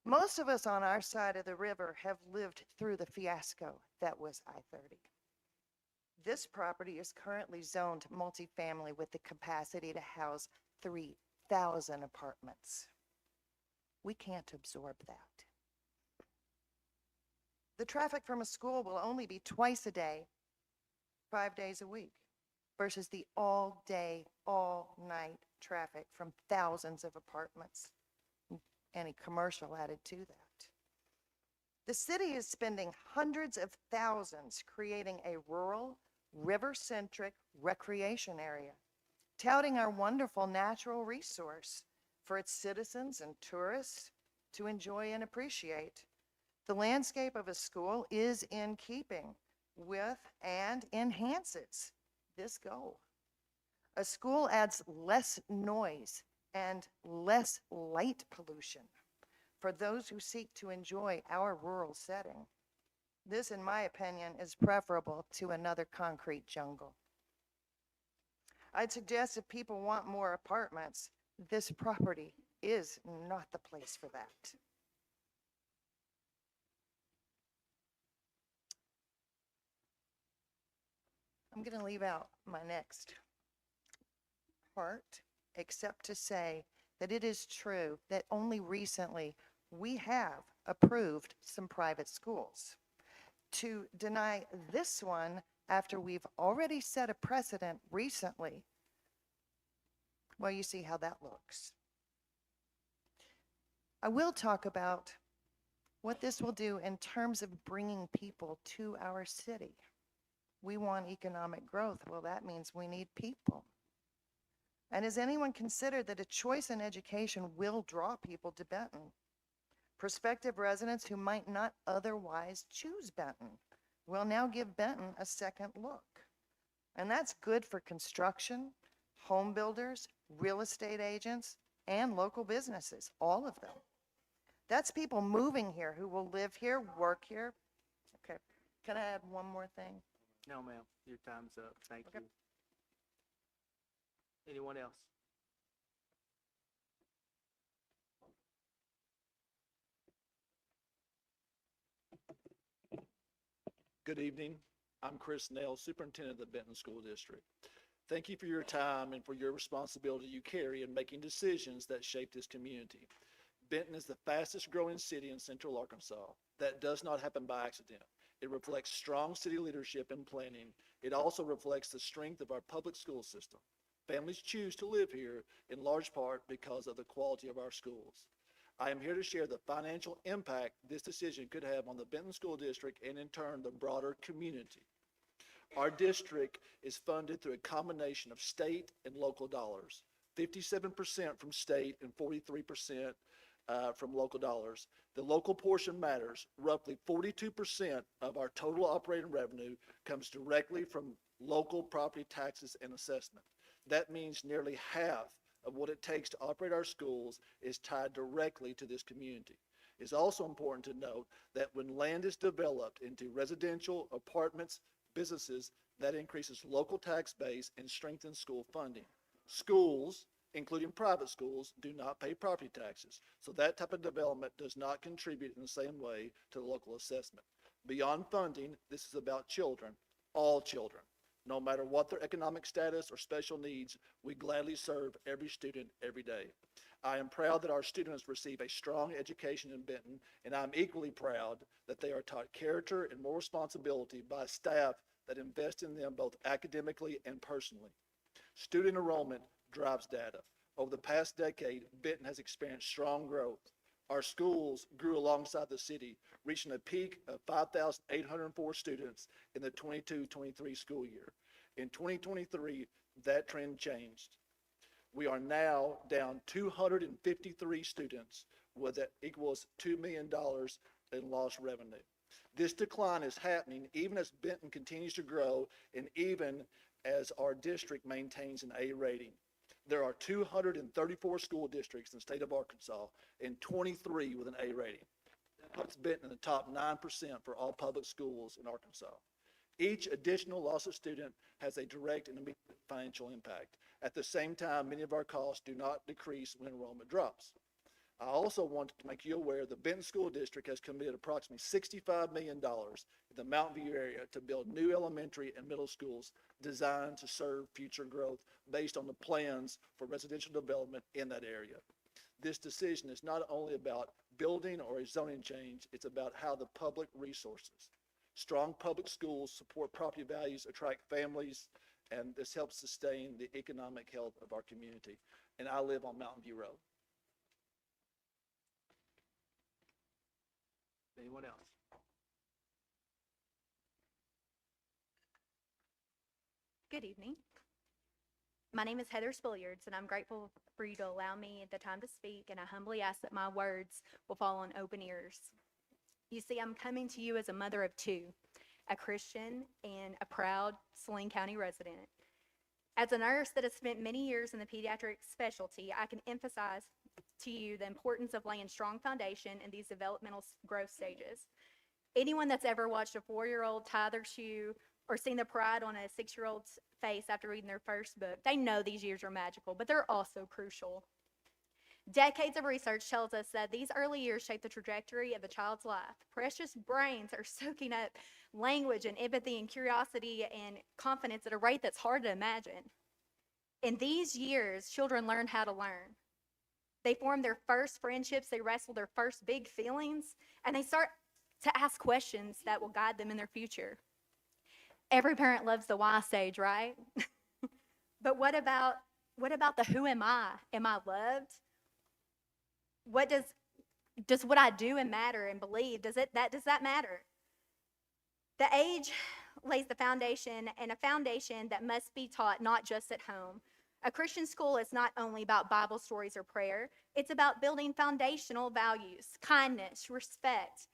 Most of us on our side of the river have lived through the fiasco that was I-30. This property is currently zoned multifamily with the capacity to house 3,000 apartments. We can't absorb that. The traffic from a school will only be twice a day, 5 days a week, versus the all-day, all-night traffic from thousands of apartments, any commercial added to that. The city is spending hundreds of thousands creating a rural, river-centric recreation area, touting our wonderful natural resource for its citizens and tourists to enjoy and appreciate. The landscape of a school is in keeping with and enhances this goal. A school adds less noise and less light pollution for those who seek to enjoy our rural setting. This, in my opinion, is preferable to another concrete jungle. I'd suggest if people want more apartments, this property is not the place for that. I'm going to leave out my next part, except to say that it is true that only recently we have approved some private schools. To deny this one after we've already set a precedent recently, well, you see how that looks. I will talk about what this will do in terms of bringing people to our city. We want economic growth. Well, that means we need people. And has anyone considered that a choice in education will draw people to Benton? Prospective residents who might not otherwise choose Benton will now give Benton a second look. And that's good for construction, home builders, real estate agents, and local businesses, all of them. That's people moving here who will live here, work here. Okay, can I add one more thing? No, ma'am, your time's up. Thank Okay. you. Anyone else? Good evening. I'm Chris Nail, Superintendent of the Benton School District. Thank you for your time and for your responsibility you carry in making decisions that shape this community. Benton is the fastest growing city in central Arkansas. That does not happen by accident. It reflects strong city leadership and planning. It also reflects the strength of our public school system. Families choose to live here in large part because of the quality of our schools. I am here to share the financial impact this decision could have on the Benton School District and in turn the broader community. Our district is funded through a combination of state and local dollars, 57% from state and 43% from local dollars. The local portion matters. Roughly 42% of our total operating revenue comes directly from local property taxes and assessment. That means nearly half of what it takes to operate our schools is tied directly to this community. It's also important to note that when land is developed into residential, apartments, businesses, that increases local tax base and strengthens school funding. Schools, including private schools, do not pay property taxes, so that type of development does not contribute in the same way to the local assessment. Beyond funding, this is about children, all children. No matter what their economic status or special needs, we gladly serve every student every day. I am proud that our students receive a strong education in Benton, and I'm equally proud that they are taught character and moral responsibility by staff that invest in them both academically and personally. Student enrollment drives data. Over the past decade, Benton has experienced strong growth. Our schools grew alongside the city, reaching a peak of 5,804 students in the 22-23 school year. In 2023, that trend changed. We are now down 253 students, that equals $2 million in lost revenue. This decline is happening even as Benton continues to grow and even as our district maintains an A rating. There are 234 school districts in the state of Arkansas and 23 with an A rating. That puts Benton in the top 9% for all public schools in Arkansas. Each additional loss of student has a direct and immediate financial impact. At the same time, many of our costs do not decrease when enrollment drops. I also want to make you aware the Benton School District has committed approximately $65 million in the Mountain View area to build new elementary and middle schools designed to serve future growth based on the plans for residential development in that area. This decision is not only about building or a zoning change, it's about how the public resources. Strong public schools support property values, attract families, and this helps sustain the economic health of our community. And I live on Mountain View Road. Anyone else? Good evening. My name is Heather Spilliards, and I'm grateful for you to allow me the time to speak, and I humbly ask that my words will fall on open ears. You see, I'm coming to you as a mother of two, a Christian and a proud Saline County resident. As a nurse that has spent many years in the pediatric specialty, I can emphasize to you the importance of laying strong foundation in these developmental growth stages. Anyone that's ever watched a 4-year-old tie their shoe or seen the pride on a 6-year-old's face after reading their first book, they know these years are magical, but they're also crucial. Decades of research tells us that these early years shape the trajectory of a child's life. Precious brains are soaking up language and empathy and curiosity and confidence at a rate that's hard to imagine. In these years, children learn how to learn. They form their first friendships, they wrestle their first big feelings, and they start to ask questions that will guide them in their future. Every parent loves the why stage, right? But what about the who am I? Am I loved? What does what I do and matter and believe, does that matter? The age lays the foundation, and a foundation that must be taught not just at home. A Christian school is not only about Bible stories or prayer, it's about building foundational values, kindness, respect,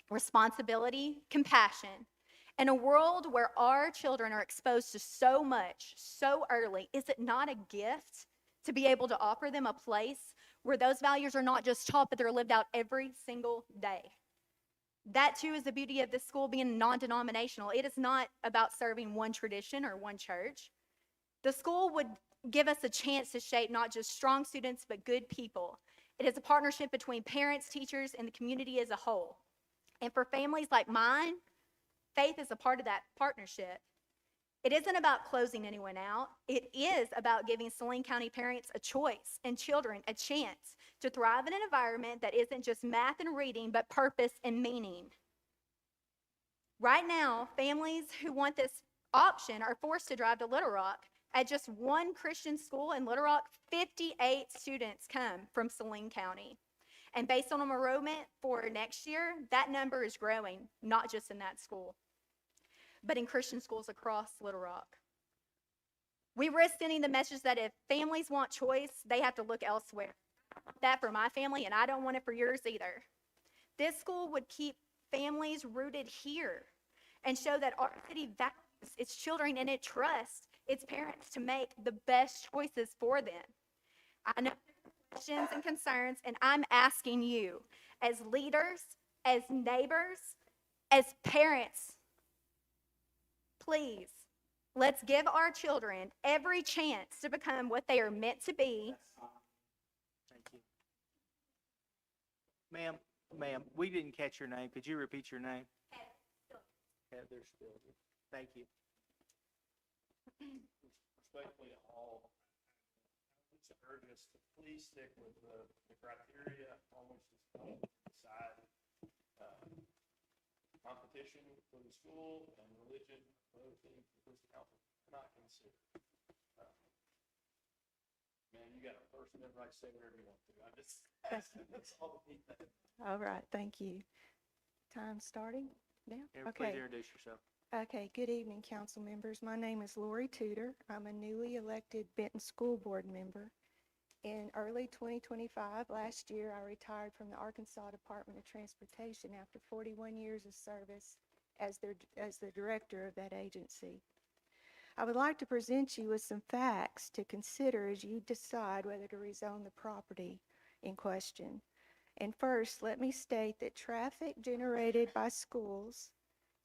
responsibility, compassion. In a world where our children are exposed to so much so early, is it not a gift to be able to offer them a place where those values are not just taught, but they're lived out every single day? That too is the beauty of this school being non-denominational. It is not about serving one tradition or one church. The school would give us a chance to shape not just strong students, but good people. It is a partnership between parents, teachers, and the community as a whole. And for families like mine, faith is a part of that partnership. It isn't about closing anyone out. It is about giving Saline County parents a choice and children a chance to thrive in an environment that isn't just math and reading, but purpose and meaning. Right now, families who want this option are forced to drive to Little Rock. At just one Christian school in Little Rock, 58 students come from Saline County. And based on enrollment for next year, that number is growing, not just in that school, but in Christian schools across Little Rock. We risk sending the message that if families want choice, they have to look elsewhere. I want that for my family, and I don't want it for yours either. This school would keep families rooted here and show that our city values its children and it trusts its parents to make the best choices for them. I know questions and concerns, and I'm asking you, as leaders, as neighbors, as parents, please, let's give our children every chance to become what they are meant to be. Thank you. Ma'am, we didn't catch your name. Could you repeat your name? Heather Spilliard. Thank you. Respectfully to all, I would urge us to please stick with the criteria on which this committee decide competition for the school and religion, other things the Christian council cannot consider. Man, you got a first amendment right to say whatever you want to. I'm just, that's all we need. All right, thank you. Time starting now? Please introduce yourself. Okay, good evening, council members. My name is Lori Tudor. I'm a newly elected Benton School Board member. In early 2025, last year, I retired from the Arkansas Department of Transportation after 41 years of service as the director of that agency. I would like to present you with some facts to consider as you decide whether to rezone the property in question. And first, let me state that traffic generated by schools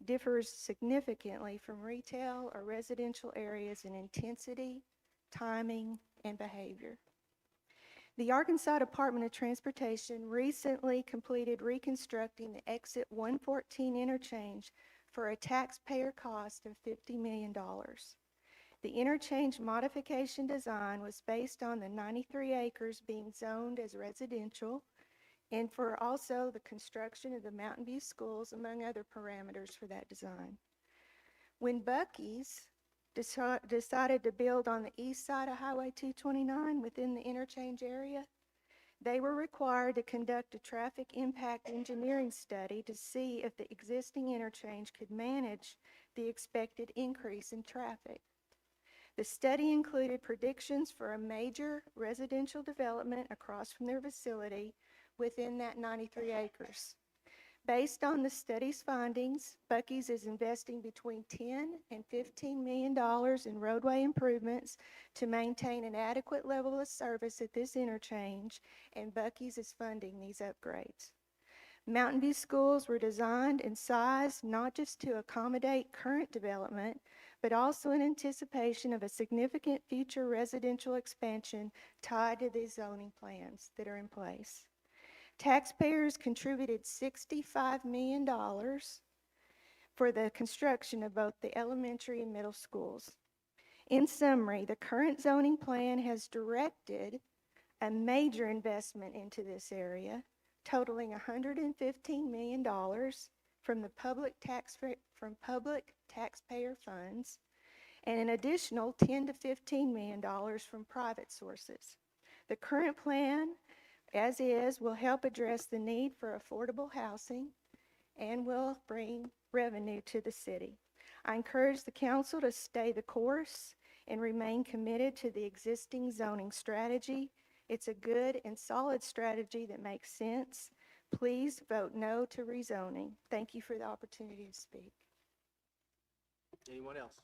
differs significantly from retail or residential areas in intensity, timing, and behavior. The Arkansas Department of Transportation recently completed reconstructing the exit 114 interchange for a taxpayer cost of $50 million. The interchange modification design was based on the 93 acres being zoned as residential and for also the construction of the Mountain View schools, among other parameters for that design. When Buc-ee's decided to build on the east side of Highway 229 within the interchange area, they were required to conduct a traffic impact engineering study to see if the existing interchange could manage the expected increase in traffic. The study included predictions for a major residential development across from their facility within that 93 acres. Based on the study's findings, Buc-ee's is investing between $10 and $15 million in roadway improvements to maintain an adequate level of service at this interchange, and Buc-ee's is funding these upgrades. Mountain View schools were designed and sized not just to accommodate current development, but also in anticipation of a significant future residential expansion tied to these zoning plans that are in place. Taxpayers contributed $65 million for the construction of both the elementary and middle schools. In summary, the current zoning plan has directed a major investment into this area, totaling $115 million from public taxpayer funds and an additional $10 to $15 million from private sources. The current plan, as is, will help address the need for affordable housing and will bring revenue to the city. I encourage the council to stay the course and remain committed to the existing zoning strategy. It's a good and solid strategy that makes sense. Please vote no to rezoning. Thank you for the opportunity to speak. Anyone else?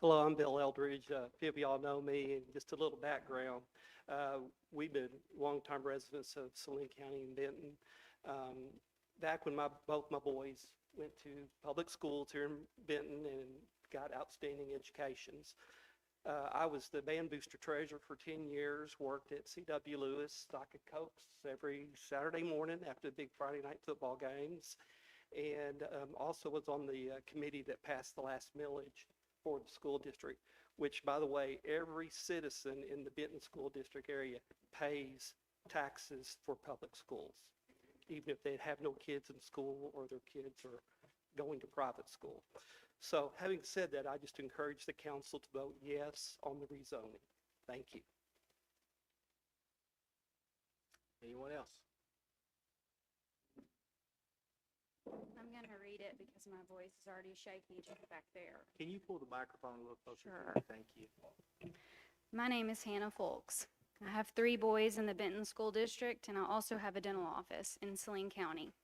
Hello, I'm Bill Eldridge. A few of y'all know me, and just a little background. We've been longtime residents of Saline County and Benton. Back when both my boys went to public schools here in Benton and got outstanding educations. I was the band booster treasurer for 10 years, worked at C.W. Lewis, stock of Cokes every Saturday morning after the big Friday night football games, and also was on the committee that passed the last millage for the school district, which, by the way, every citizen in the Benton School District area pays taxes for public schools, even if they have no kids in school or their kids are going to private school. So having said that, I just encourage the council to vote yes on the rezoning. Thank you. Anyone else? I'm going to read it because my voice is already shaky just back there. Can you pull the microphone a little closer? Sure. To me? Thank you. My name is Hannah Folks. I have 3 boys in the Benton School District, and I also have a dental office in Saline County.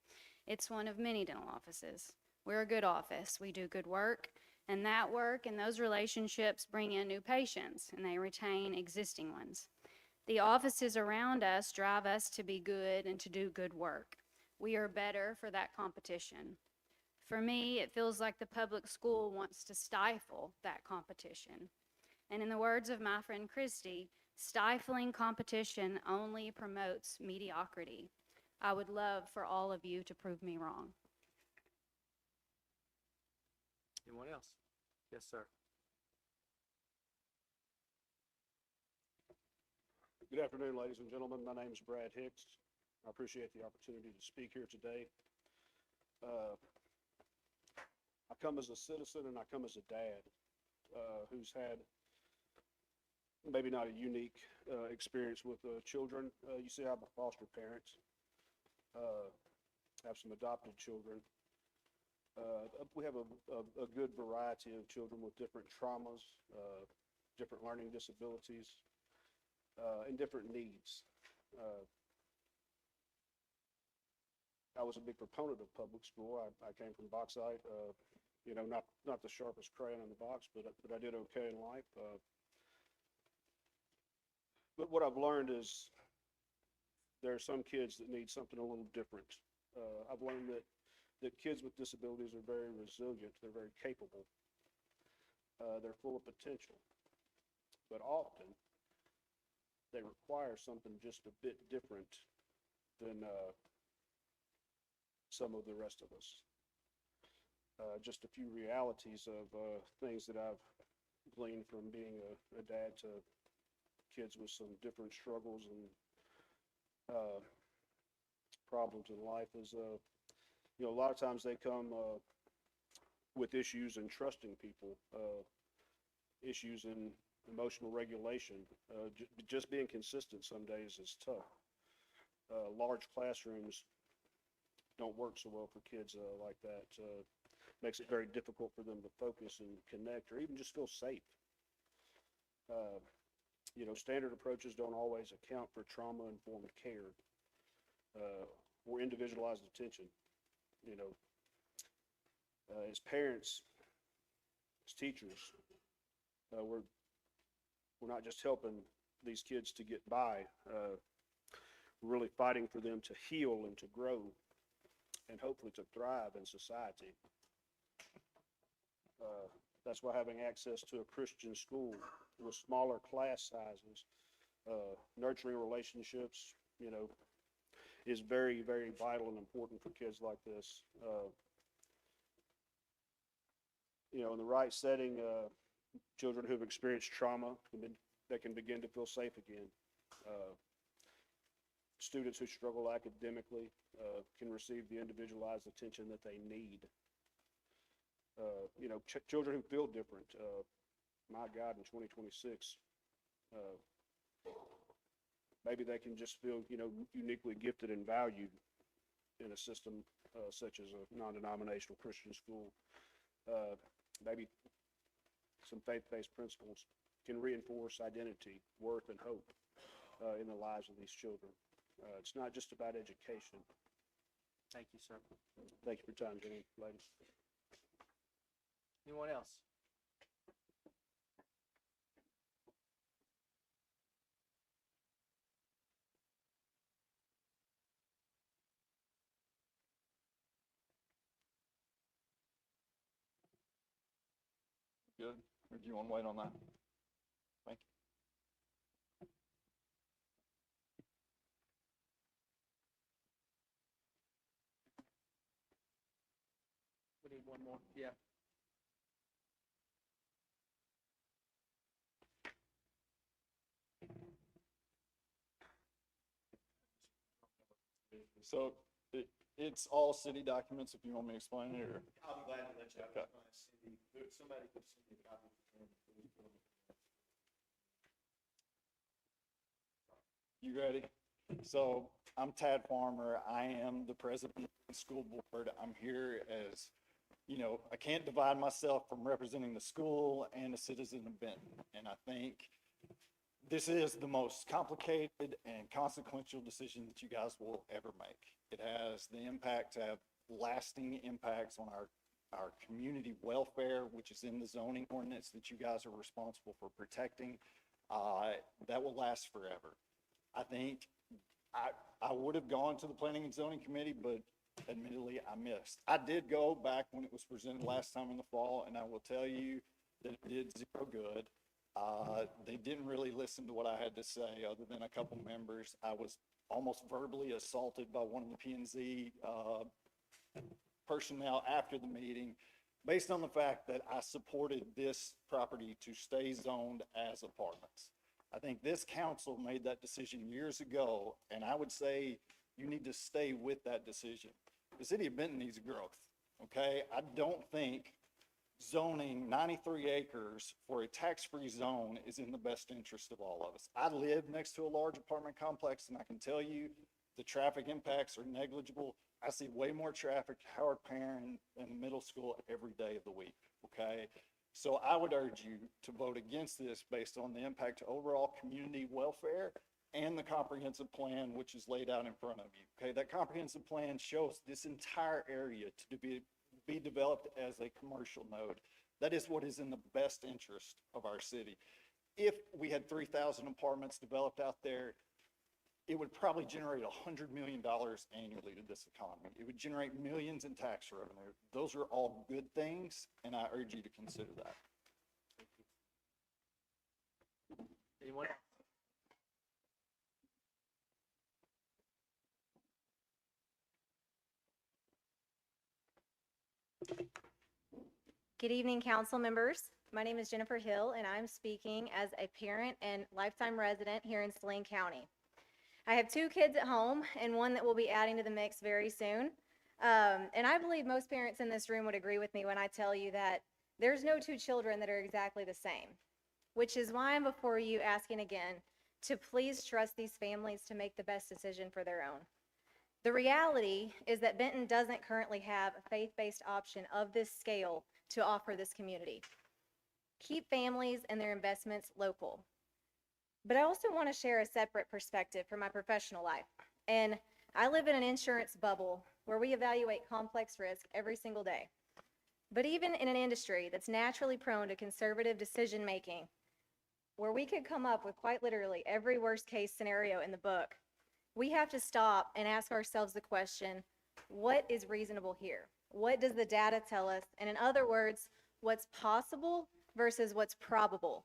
It's one of many dental offices. We're a good office. We do good work, and that work and those relationships bring in new patients, and they retain existing ones. The offices around us drive us to be good and to do good work. We are better for that competition. For me, it feels like the public school wants to stifle that competition. And in the words of my friend Christy, stifling competition only promotes mediocrity. I would love for all of you to prove me wrong. Anyone else? Yes, sir. Good afternoon, ladies and gentlemen. My name is Brad Hicks. I appreciate the opportunity to speak here today. I come as a citizen and I come as a dad who's had maybe not a unique experience with children. You see, I'm a foster parent, have some adopted children. We have a good variety of children with different traumas, different learning disabilities, and different needs. I was a big proponent of public school. I came from Bauxite, you know, not the sharpest crayon in the box, but I did okay in life. But what I've learned is there are some kids that need something a little different. I've learned that kids with disabilities are very resilient. They're very capable. They're full of potential. But often, they require something just a bit different than some of the rest of us. Just a few realities of things that I've gleaned from being a dad to kids with some different struggles and problems in life is, you know, a lot of times they come with issues in trusting people, issues in emotional regulation. Just being consistent some days is tough. Large classrooms don't work so well for kids like that. Makes it very difficult for them to focus and connect or even just feel safe. You know, standard approaches don't always account for trauma-informed care or individualized attention. You know, as parents, as teachers, we're not just helping these kids to get by. We're really fighting for them to heal and to grow and hopefully to thrive in society. That's why having access to a Christian school with smaller class sizes, nurturing relationships, you know, is very, very vital and important for kids like this. You know, in the right setting, children who've experienced trauma, they can begin to feel safe again. students who struggle academically, can receive the individualized attention that they need. You know, children who feel different, my God, in 2026, maybe they can just feel, you know, uniquely gifted and valued in a system such as a non-denominational Christian school. Maybe some faith-based principles can reinforce identity, worth, and hope in the lives of these children. It's not just about education. Thank you, sir. Thank you for your time, gentlemen, ladies. Anyone else? Good. Or do you want to wait on that? Thank you. We need one more. Yeah. So it's all city documents if you want me to explain it, or? I'll be glad to let you have Okay. somebody could send me a copy. You ready? So I'm Tad Farmer. I am the president of the school board. I'm here as, you know, I can't divide myself from representing the school and a citizen of Benton. And I think this is the most complicated and consequential decision that you guys will ever make. It has the impact to have lasting impacts on our community welfare, which is in the zoning ordinance that you guys are responsible for protecting. That will last forever. I think I would have gone to the Planning and Zoning Committee, but admittedly, I missed. I did go back when it was presented last time in the fall, and I will tell you that it did zero good. They didn't really listen to what I had to say, other than a couple members. I was almost verbally assaulted by one of the P&Z personnel after the meeting, based on the fact that I supported this property to stay zoned as apartments. I think this council made that decision years ago, and I would say you need to stay with that decision. The city of Benton needs growth, okay? I don't think zoning 93 acres for a tax-free zone is in the best interest of all of us. I live next to a large apartment complex, and I can tell you the traffic impacts are negligible. I see way more traffic at Howard Perrin and the middle school every day of the week, okay? So I would urge you to vote against this based on the impact to overall community welfare and the comprehensive plan, which is laid out in front of you, okay? That comprehensive plan shows this entire area to be developed as a commercial node. That is what is in the best interest of our city. If we had 3,000 apartments developed out there, it would probably generate $100 million annually to this economy. It would generate millions in tax revenue. Those are all good things, and I urge you to consider that. Anyone else? Good evening, council members. My name is Jennifer Hill, and I'm speaking as a parent and lifetime resident here in Saline County. I have 2 kids at home and one that will be adding to the mix very soon. And I believe most parents in this room would agree with me when I tell you that there's no 2 children that are exactly the same, which is why I'm before you asking again to please trust these families to make the best decision for their own. The reality is that Benton doesn't currently have a faith-based option of this scale to offer this community. Keep families and their investments local. But I also want to share a separate perspective from my professional life. And I live in an insurance bubble where we evaluate complex risk every single day. But even in an industry that's naturally prone to conservative decision-making, where we could come up with quite literally every worst-case scenario in the book, we have to stop and ask ourselves the question, what is reasonable here? What does the data tell us? And in other words, what's possible versus what's probable?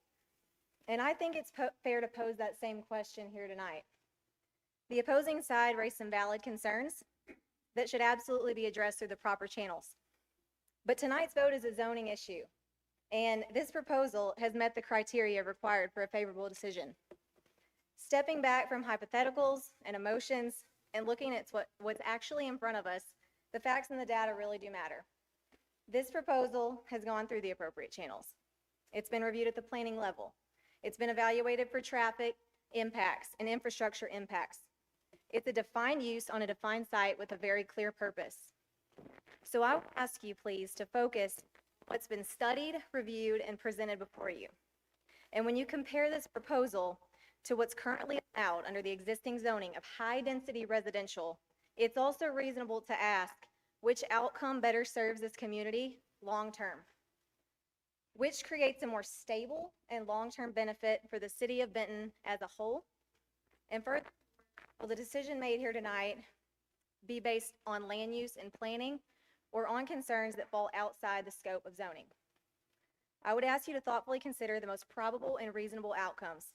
And I think it's fair to pose that same question here tonight. The opposing side raised some valid concerns that should absolutely be addressed through the proper channels. But tonight's vote is a zoning issue, and this proposal has met the criteria required for a favorable decision. Stepping back from hypotheticals and emotions and looking at what's actually in front of us, the facts and the data really do matter. This proposal has gone through the appropriate channels. It's been reviewed at the planning level. It's been evaluated for traffic impacts and infrastructure impacts. It's a defined use on a defined site with a very clear purpose. So I would ask you, please, to focus on what's been studied, reviewed, and presented before you. And when you compare this proposal to what's currently allowed under the existing zoning of high-density residential, it's also reasonable to ask which outcome better serves this community long-term, which creates a more stable and long-term benefit for the city of Benton as a whole. And further, will the decision made here tonight be based on land use and planning or on concerns that fall outside the scope of zoning? I would ask you to thoughtfully consider the most probable and reasonable outcomes.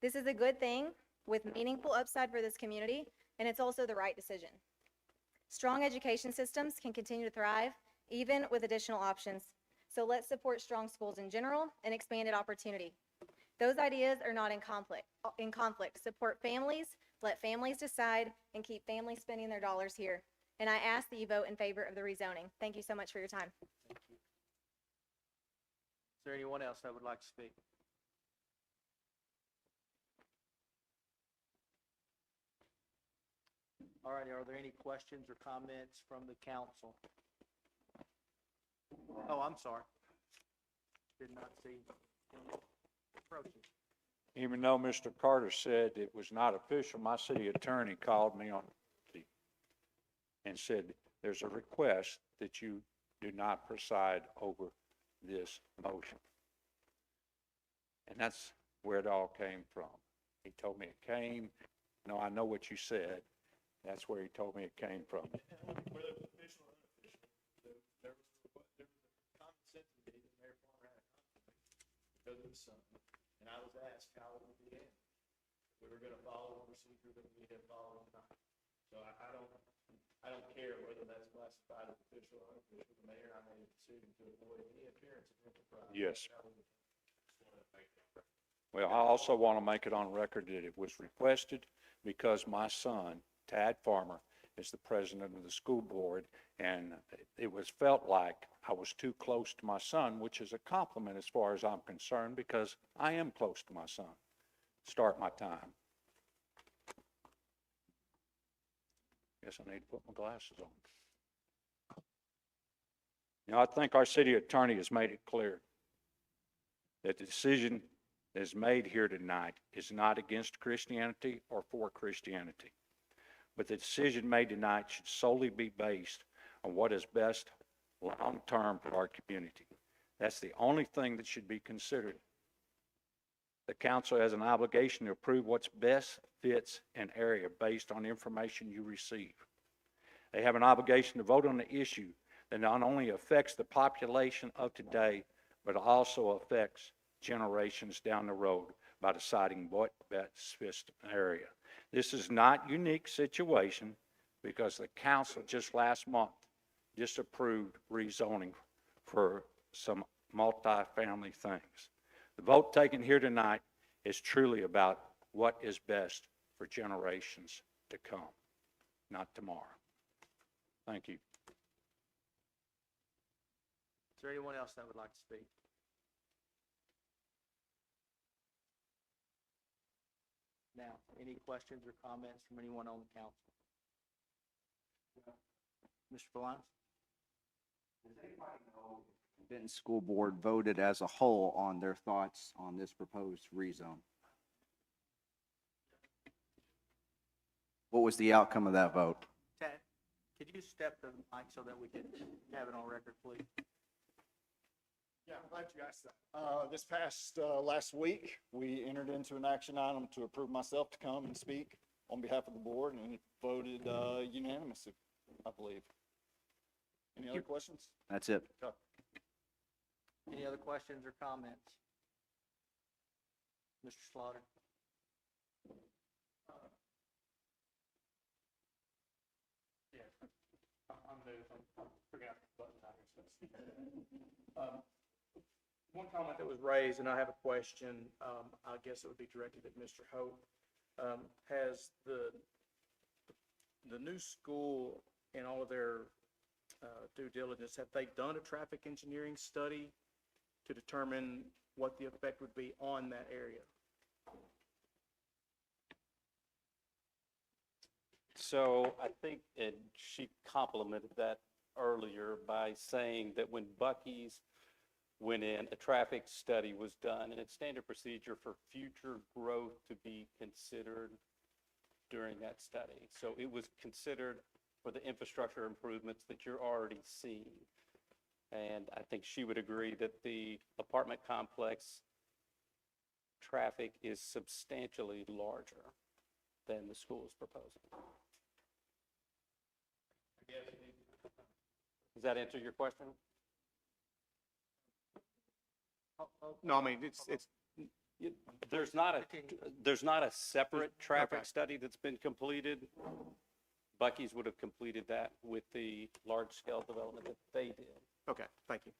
This is a good thing with meaningful upside for this community, and it's also the right decision. Strong education systems can continue to thrive even with additional options. So let's support strong schools in general and expanded opportunity. Those ideas are not in conflict. Support families, let families decide, and keep families spending their dollars here. And I ask that you vote in favor of the rezoning. Thank you so much for your time. Thank you. Is there anyone else that would like to speak? All righty, are there any questions or comments from the council? Oh, I'm sorry. Did not see. Approaching. Even though Mr. Carter said it was not official, my city attorney called me on Tuesday and said, there's a request that you do not preside over this motion. And that's where it all came from. He told me it came, no, I know what you said. That's where he told me it came from. Whether it was official or unofficial, there was a common sense meeting, and Mayor Farmer had a conflict because of the sun. And I was asked how it would be handled. We were gonna follow the procedure that we had followed tonight. So I don't care whether that's classified as official or unofficial. The mayor and I made a decision to avoid any appearance of enterprise. Yes. Well, I also want to make it on record that it was requested because my son, Tad Farmer, is the president of the school board, and it was felt like I was too close to my son, which is a compliment as far as I'm concerned, because I am close to my son. Start my time. Guess I need to put my glasses on. You know, I think our city attorney has made it clear that the decision that is made here tonight is not against Christianity or for Christianity. But the decision made tonight should solely be based on what is best long-term for our community. That's the only thing that should be considered. The council has an obligation to approve what's best fits an area based on information you receive. They have an obligation to vote on the issue that not only affects the population of today, but also affects generations down the road by deciding what best fits an area. This is not a unique situation because the council just last month disapproved rezoning for some multifamily things. The vote taken here tonight is truly about what is best for generations to come, not tomorrow. Thank you. Is there anyone else that would like to speak? Now, any questions or comments from anyone on the council? Mr. Valance? Does anybody know if the Benton School Board voted as a whole on their thoughts on this proposed rezone? What was the outcome of that vote? Ted, could you step to the mic so that we can have it on record, please? Yeah, I'm glad you asked that. This past, last week, we entered into an action item to approve myself to come and speak on behalf of the board, and it voted unanimously, I believe. Any other questions? That's it. Okay. Any other questions or comments? Mr. Slaughter? Yeah, I'm new. I'm figuring out the button time. One comment that was raised, and I have a question, I guess it would be directed at Mr. Hope. Has the new school in all of their due diligence, have they done a traffic engineering study to determine what the effect would be on that area? So I think, and she complimented that earlier by saying that when Bucky's went in, a traffic study was done, and it's standard procedure for future growth to be considered during that study. So it was considered for the infrastructure improvements that you're already seeing. And I think she would agree that the apartment complex traffic is substantially larger than the school is proposing. Does that answer your question? No, I mean, it's, There's not a separate traffic study that's been completed. Bucky's would have completed that with the large-scale development that they did. okay, thank you.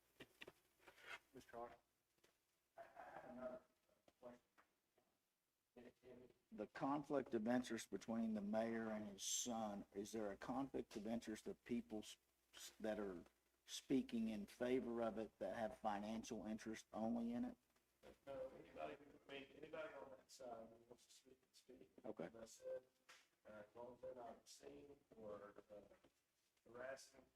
Mr. Hart? The conflict of interest between the mayor and his son, is there a conflict of interest of people that are speaking in favor of it that have financial interest only in it? No, anybody on that side who wants to speak. Okay. As I said, as long as they're not obscene or harassing,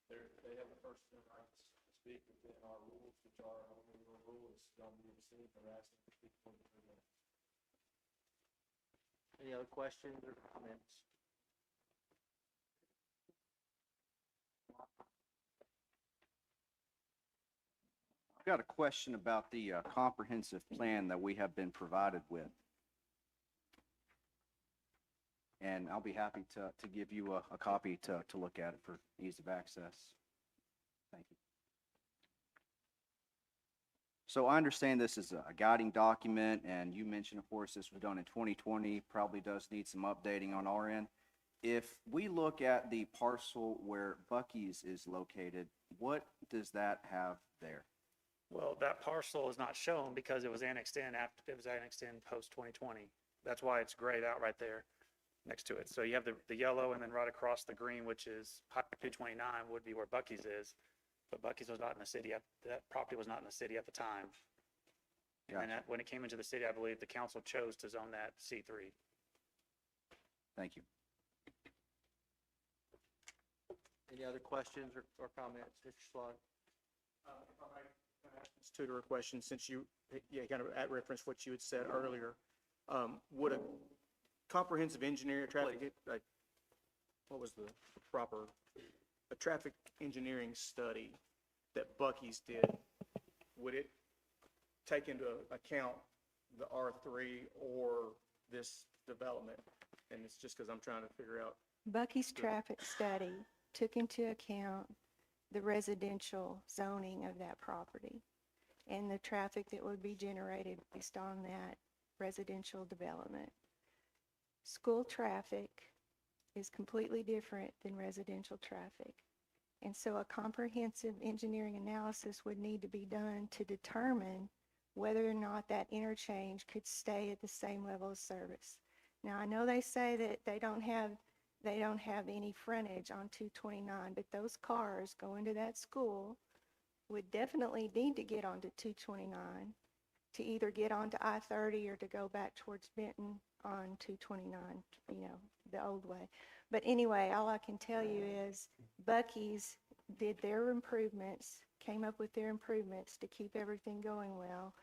they have the first right to speak within our rules, which are only rule is don't be obscene, harassing, speak for the 3 minutes. Any other questions or comments? I've got a question about the comprehensive plan that we have been provided with. And I'll be happy to give you a copy to look at it for ease of access. Thank you. So I understand this is a guiding document, and you mentioned, of course, this was done in 2020, probably does need some updating on our end. If we look at the parcel where Bucky's is located, what does that have there? Well, that parcel is not shown because it was annexed in post 2020. That's why it's grayed out right there next to it. So you have the yellow, and then right across the green, which is Highway 229, would be where Bucky's is. But Bucky's was not in the city, that property was not in the city at the time. And then when it came into the city, I believe the council chose to zone that C3. Thank you. Any other questions or comments, Mr. Slaughter? If I might ask Ms. Tudor a question, since you kind of at reference what you had said earlier, would a comprehensive engineer, what was the proper, a traffic engineering study that Bucky's did, would it take into account the R3 or this development? And it's just because I'm trying to figure out. Bucky's traffic study took into account the residential zoning of that property and the traffic that would be generated based on that residential development. School traffic is completely different than residential traffic. And so a comprehensive engineering analysis would need to be done to determine whether or not that interchange could stay at the same level of service. Now, I know they say that they don't have any frontage on 229, but those cars going to that school would definitely need to get onto 229 to either get onto I-30 or to go back towards Benton on 229, the old way. But anyway, all I can tell you is Bucky's did their improvements, came up with their improvements to keep everything going well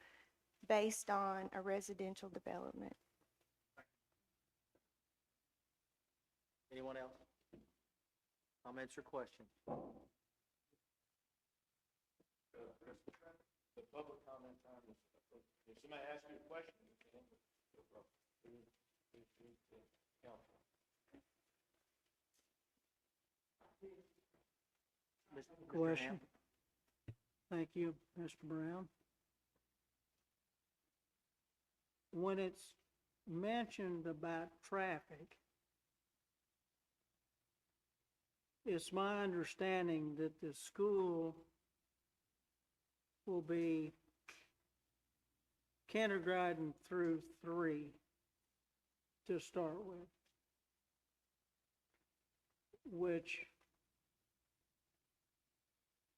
based on a residential development. Anyone else? Comments or questions? The public comment time is, if somebody asks you a question, you can answer. Council. Question. Thank you, Mr. Brown. When it's mentioned about traffic, it's my understanding that the school will be kindergarten through 3. to start with. Which,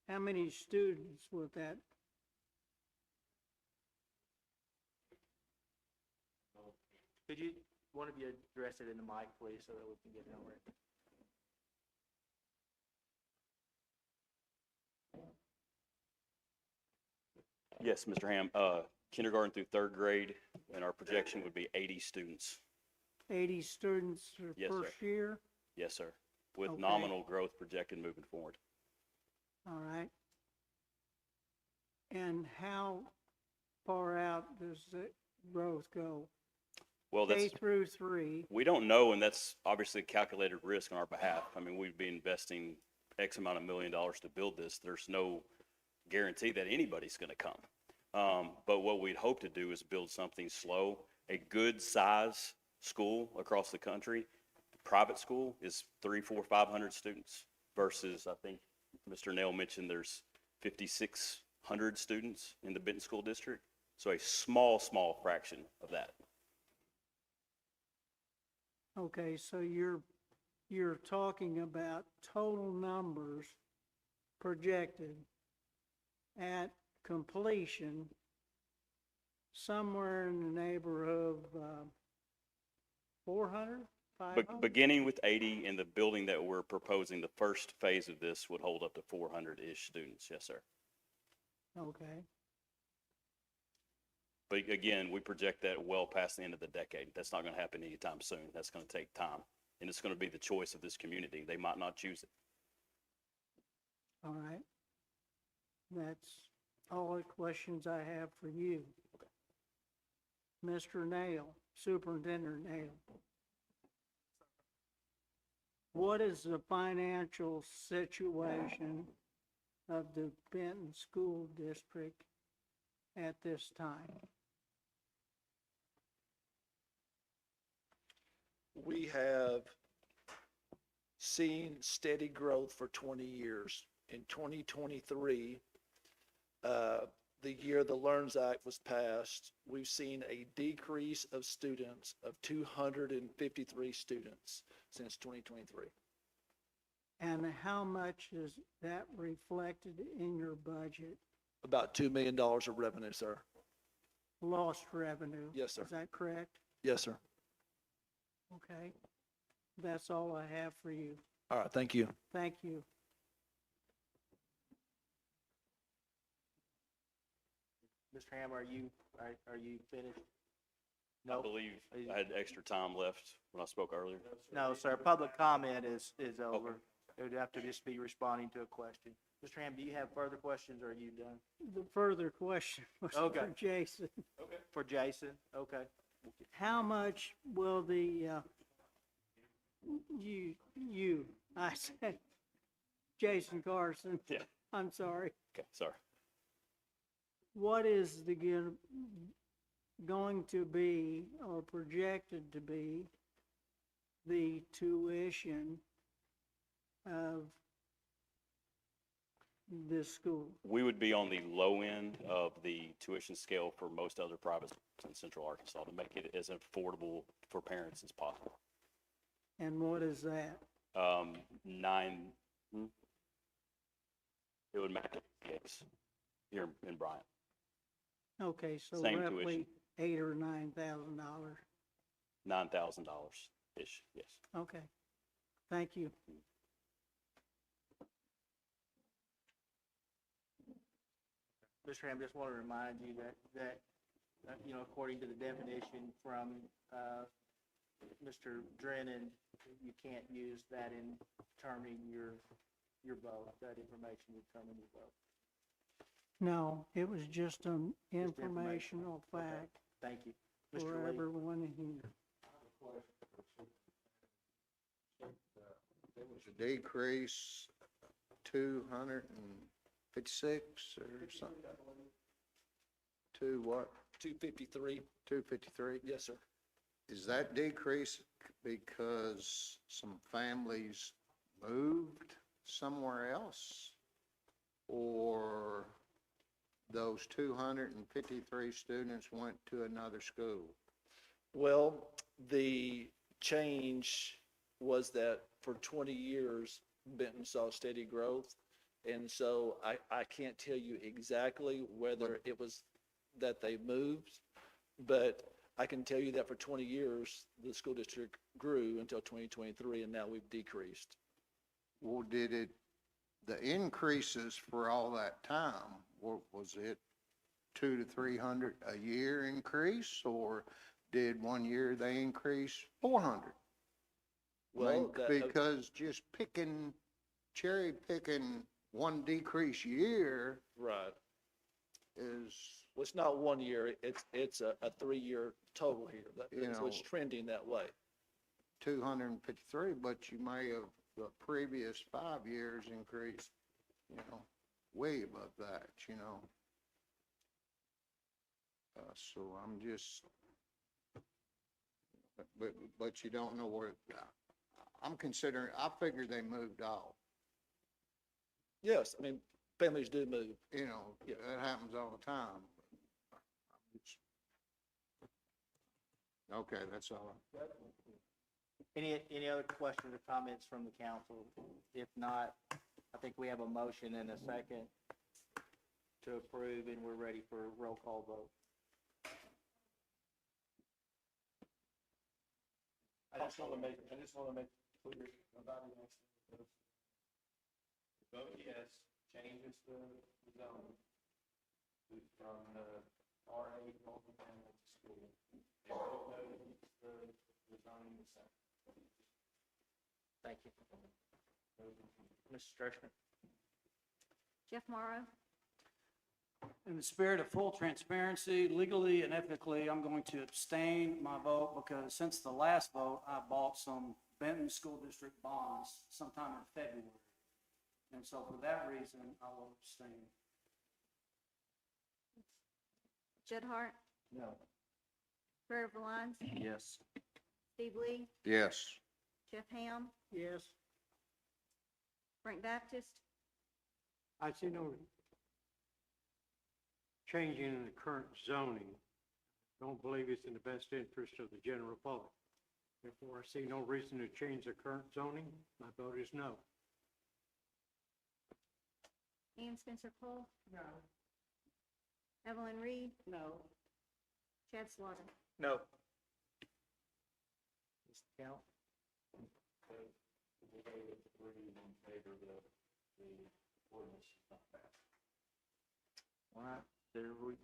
how many students would that? Could you, one of you address it in the mic, please, so that we can get it on record? Yes, Mr. Ham, kindergarten through third grade, and our projection would be 80 students. 80 students for Yes, sir. first year? Yes, sir, with Okay. nominal growth projected moving forward. All right. And how far out does the growth go? Well, K that's, through 3, we don't know, and that's obviously a calculated risk on our behalf. I mean, we'd be investing X amount of $1 million to build this. There's no guarantee that anybody's going to come. But what we'd hope to do is build something slow. A good size school across the country, private school, is 300, 400, 500 students versus, I think Mr. Nail mentioned there's 5,600 students in the Benton School District. So a small fraction of that. okay, so you're talking about total numbers projected at completion somewhere in the neighborhood of 400, 500? Beginning with 80, and the building that we're proposing, the first phase of this would hold up to 400-ish students. Yes, sir. Okay, But again, we project that well past the end of the decade. That's not going to happen anytime soon. That's going to take time. And it's going to be the choice of this community. They might not choose it. all right. That's all the questions I have for you. Mr. Nail, Superintendent Nail. What is the financial situation of the Benton School District at this time? We have seen steady growth for 20 years. In 2023, the year the LEARNS Act was passed, we've seen a decrease of students of 253 students since 2023. And how much is that reflected in your budget? About $2 million of revenue, sir. Lost revenue? Yes, sir. Is that correct? Yes, sir. Okay. That's all I have for you. All right, thank you. Thank you. Mr. Ham, are you finished? I believe I had extra time left when I spoke earlier. No, sir. Public comment is over. It would have to just be responding to a question. Mr. Ham, do you have further questions, or are you done? The further question was Okay. for Jason. Okay. For Jason? Okay. How much will the, I said, Jason Carson. Yeah. I'm sorry. Okay, sorry. What is going to be, or projected to be, the tuition of this school? We would be on the low end of the tuition scale for most other private schools in Central Arkansas to make it as affordable for parents as possible. And what is that? 9, it would match PAs here in Bryant. Okay, so Same roughly tuition. $8,000 or $9,000. $9,000-ish, yes. Okay, thank you. Mr. Ham, just want to remind you that according to the definition from Mr. Drennan, you can't use that in determining your vote. That information would determine your vote. No, it was just an Just informational Okay. fact Thank you. for Mr. Lee? everyone here. There was a decrease, 256 or something. To what? 253. 253? Yes, sir. Is that decrease because some families moved somewhere else? Or those 253 students went to another school? Well, the change was that for 20 years, Benton saw steady growth. And so I can't tell you exactly whether it was that they moved, but I can tell you that for 20 years, the school district grew until 2023, and now we've decreased. Well, the increases for all that time, was it 200 to 300 a year increase, or did one year they increase 400? Well, Because just cherry picking one decrease year right. is, Well, it's not 1 year, it's a 3-year total here. So it's trending that way. 253, but you may have, the previous 5 years increased, way above that, So I'm just, but you don't know where, I'm considering, I figured they moved off. Yes, I mean, families do move. That happens all the time. Okay, that's all. Any other questions or comments from the council? If not, I think we have a motion and a second to approve, and we're ready for a roll call vote. I just want to make clear, nobody wants to vote yes, changes the zone from the RA multifamily to school. And vote no, the zoning the same. Thank you. Mr. Stroshman? Jeff Morrow, In the spirit of full transparency, legally and ethically, I'm going to abstain my vote because since the last vote, I bought some Benton School District bonds sometime in February. And so for that reason, I will abstain. Judd Hart, No. Trevor Valines, Yes. Steve Lee, Yes. Jeff Ham, Yes. Frank Baptist, I see no changing in the current zoning. Don't believe it's in the best interest of the general public. Therefore, I see no reason to change the current zoning. My vote is no. Ann Spencer Cole, No. Evelyn Reed, No. Chad Slaughter. No. Mr. Count? So we'll go with the 3 in favor of the ordinance is not passed. All right, there we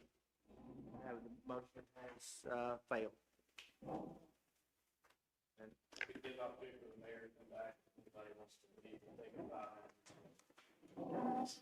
have the motion has failed. And We give up here for the mayor to come back, if anybody wants to leave and take a 5 minutes.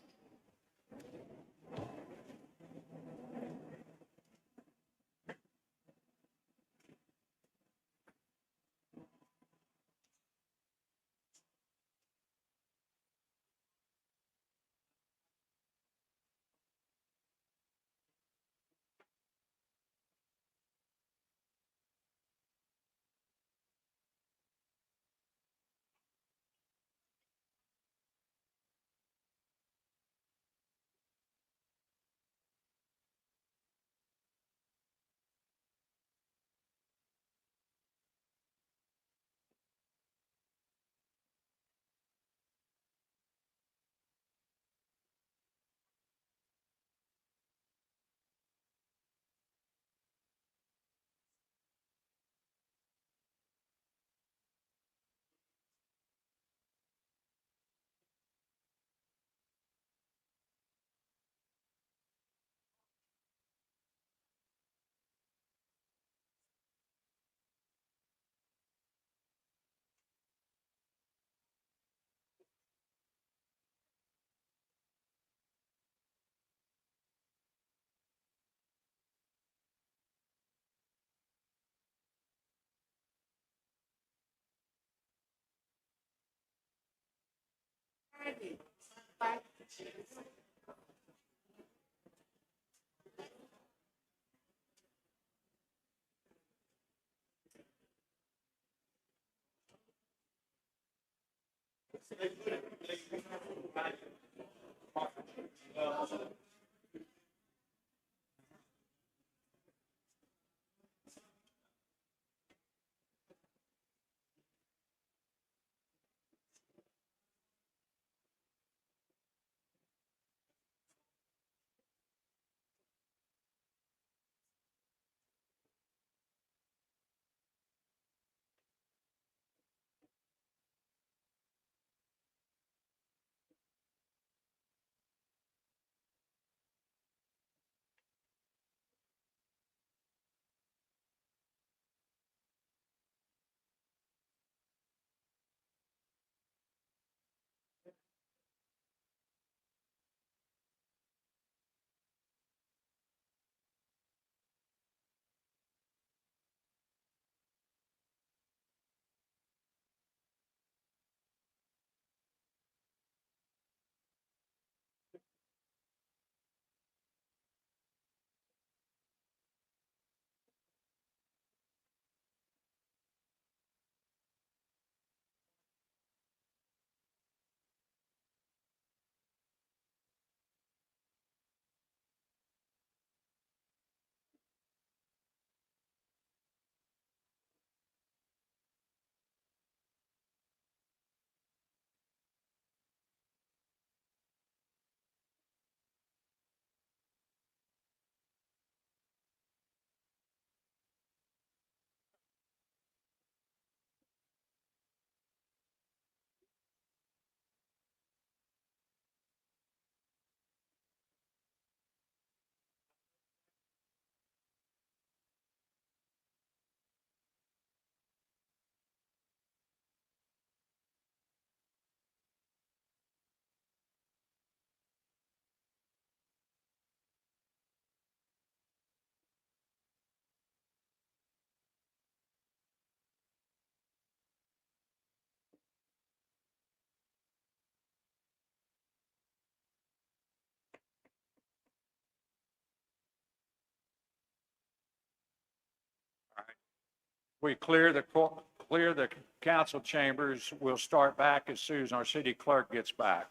We clear the council chambers. We'll start back as soon as our city clerk gets back.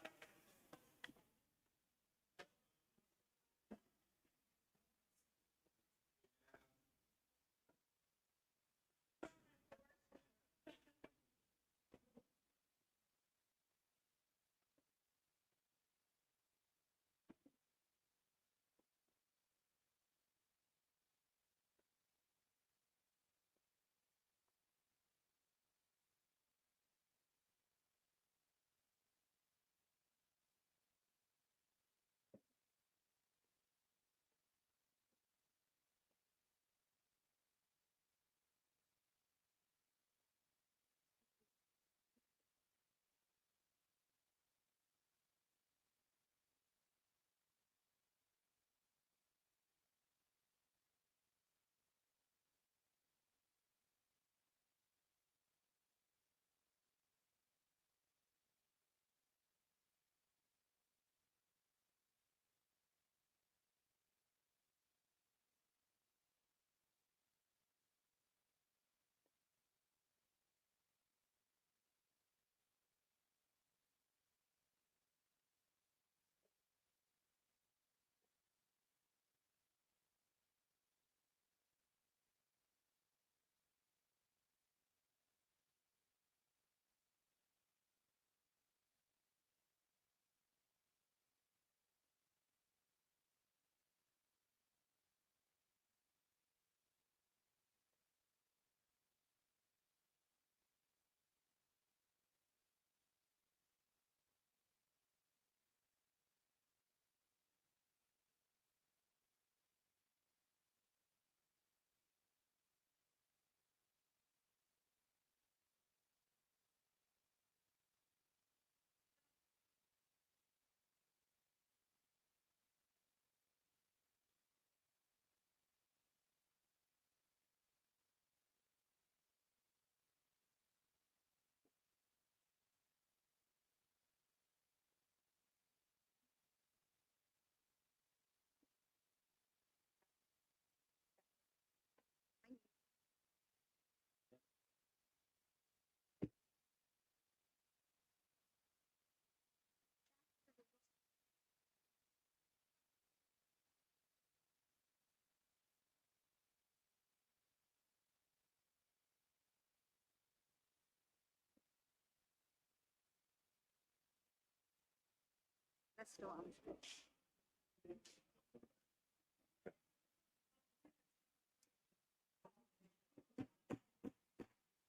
That's still on.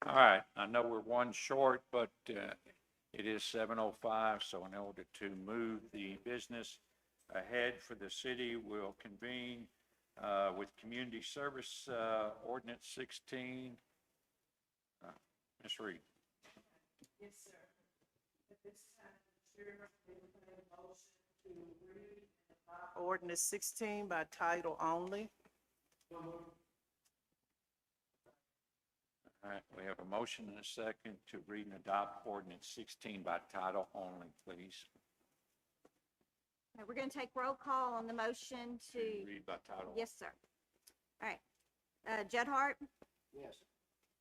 All right, I know we're one short, but it is 7:05, so in order to move the business ahead for the city, we'll convene with Community Service Ordinance 16. Ms. Reed. Yes, sir. At this time, the chair will entertain a motion to read and adopt ordinance 16 by title only. All right, we have a motion and a second to read and adopt ordinance 16 by title only, please. Okay, we're going to take roll call on the motion to. Read by title. Yes, sir. All right. Judd Hart. Yes.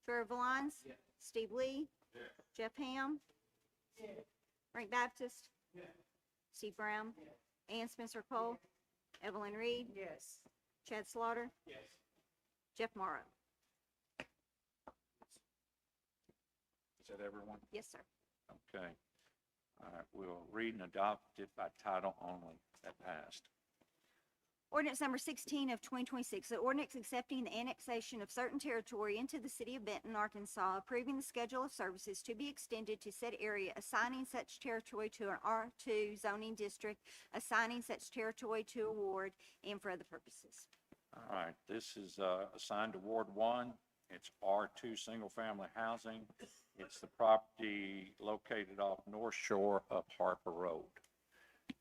Trevor Valines. Yes. Steve Lee. Yes. Jeff Ham. Yes. Frank Baptist. Yes. Steve Brown. Ann Spencer Cole. Evelyn Reed. Yes. Chad Slaughter. Yes. Jeff Morrow. Is that everyone? Yes, sir. Okay. All right, we'll read and adopt it by title only. That passed. Ordinance number 16 of 2026, an ordinance accepting the annexation of certain territory into the city of Benton, Arkansas, approving the schedule of services to be extended to said area, assigning such territory to an R2 zoning district, assigning such territory to a ward, and for other purposes. All right, this is assigned to Ward 1. It's R2 single-family housing. It's the property located off North Shore of Harper Road.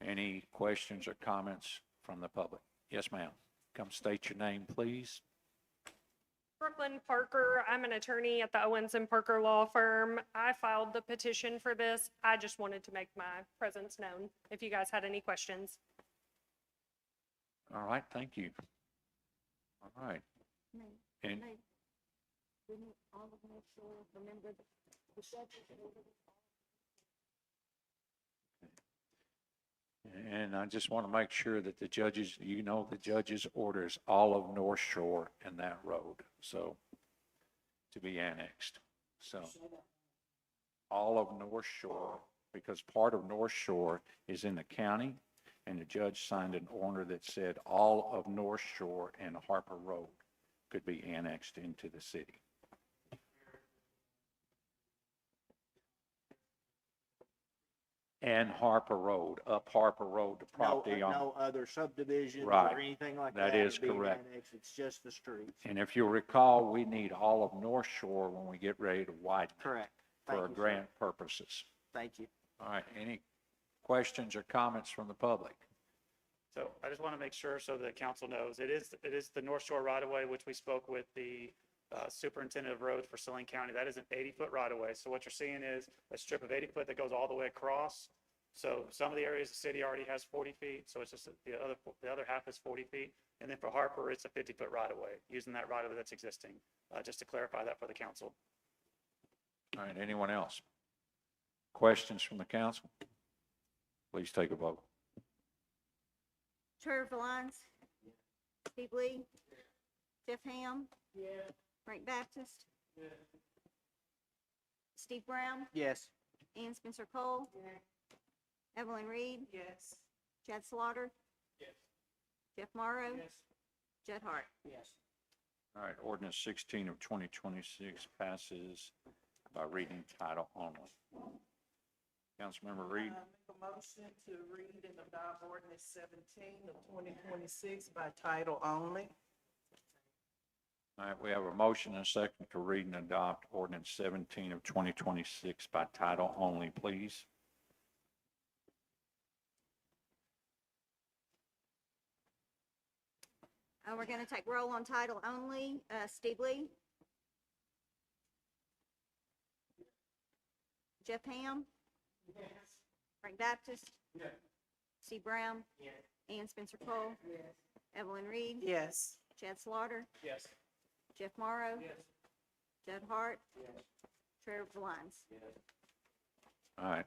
Any questions or comments from the public? Yes, ma'am. Come state your name, please. Brooklyn Parker. I'm an attorney at the Owens and Parker Law Firm. I filed the petition for this. I just wanted to make my presence known if you guys had any questions. All right, thank you. All right. And Didn't all of North Shore remember the judges? And I just want to make sure that the judges, the judges orders all of North Shore and that road, so, to be annexed. So, all of North Shore, because part of North Shore is in the county, and the judge signed an order that said all of North Shore and Harper Road could be annexed into the city. And Harper Road, up Harper Road, the property on. No other subdivisions Right. or anything like that. That is being correct. annexed. It's just the streets. And if you'll recall, we need all of North Shore when we get ready to widen it Correct. for Thank our you, sir. grant purposes. Thank you. All right, any questions or comments from the public? So I just want to make sure so the council knows, it is the North Shore right-of-way, which we spoke with the superintendent of roads for Saline County. That is an 80-foot right-of-way. So what you're seeing is a strip of 80 foot that goes all the way across. So some of the areas, the city already has 40 feet, so it's just the other half is 40 feet. And then for Harper, it's a 50-foot right-of-way, using that right-of-way that's existing, just to clarify that for the council. All right, anyone else? Questions from the council? Please take a vote. Trevor Lyons. Steve Lee. Jeff Ham. Frank Baptist. Steve Brown. Yes. Ann Spencer Cole. Evelyn Reed. Yes. Chad Slaughter. Jeff Morrow. Judd Hart. Yes. All right, ordinance 16 of 2026 passes by reading title only. Councilmember Reed. Make a motion to read and adopt ordinance 17 of 2026 by title only. All right, we have a motion and a second to read and adopt ordinance 17 of 2026 by title only, please. We're going to take roll on title only. Steve Lee. Jeff Ham. Frank Baptist. Steve Brown. Ann Spencer Cole. Evelyn Reed. Yes. Chad Slaughter. Yes. Jeff Morrow. Judd Hart. Trevor Lyons. All right,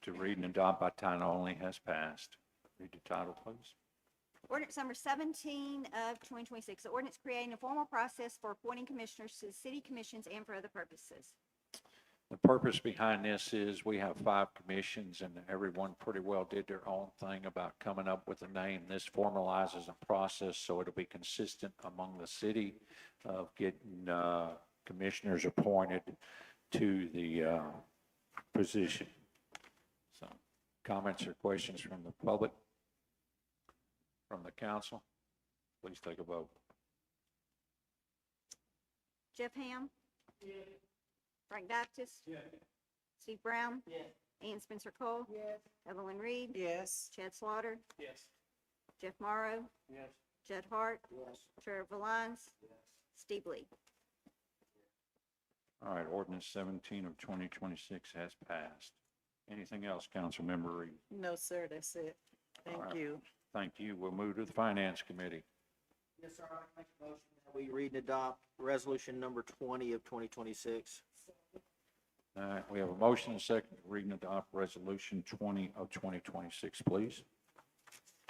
to read and adopt by title only has passed. Read the title, please. Ordinance number 17 of 2026, the ordinance creating a formal process for appointing commissioners to the city commissions and for other purposes. The purpose behind this is we have 5 commissions and everyone pretty well did their own thing about coming up with a name. This formalizes a process so it'll be consistent among the city of getting commissioners appointed to the position. So comments or questions from the public? From the council? Please take a vote. Jeff Ham. Frank Baptist. Steve Brown. Ann Spencer Cole. Evelyn Reed. Yes. Chad Slaughter. Yes. Jeff Morrow. Judd Hart. Trevor Lyons. Steve Lee. All right, ordinance 17 of 2026 has passed. Anything else, Councilmember Reed? No, sir, that's it. All Thank right. you. Thank you. We'll move to the Finance Committee. Yes, sir. I'd like to make a motion that we read and adopt resolution number 20 of 2026. All right, we have a motion and a second to read and adopt resolution 20 of 2026, please.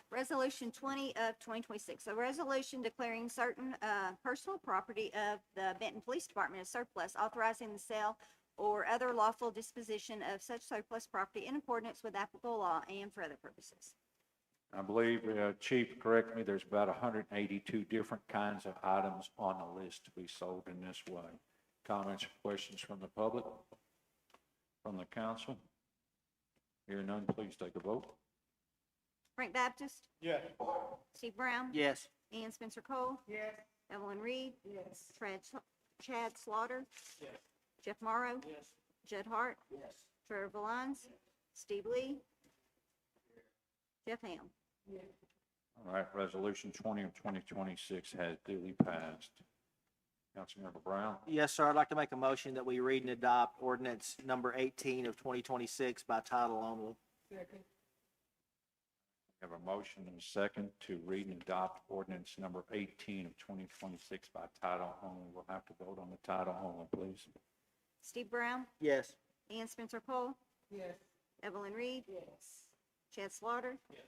Resolution 20 of 2026, a resolution declaring certain personal property of the Benton Police Department as surplus, authorizing the sale or other lawful disposition of such surplus property in accordance with applicable law and for other purposes. I believe, Chief, correct me, there's about 182 different kinds of items on the list to be sold in this way. Comments or questions from the public? From the council? Hearing none, please take a vote. Frank Baptist. Yes. Steve Brown. Yes. Ann Spencer Cole. Yes. Evelyn Reed. Yes. Chad Slaughter. Yes. Jeff Morrow. Yes. Judd Hart. Yes. Trevor Lyons. Steve Lee. Jeff Ham. All right, resolution 20 of 2026 has duly passed. Councilmember Brown? Yes, sir. I'd like to make a motion that we read and adopt ordinance number 18 of 2026 by title only. We have a motion and a second to read and adopt ordinance number 18 of 2026 by title only. We'll have to vote on the title only, please. Steve Brown, Yes. Ann Spencer Cole, Yes. Evelyn Reed, Yes. Chad Slaughter, Yes.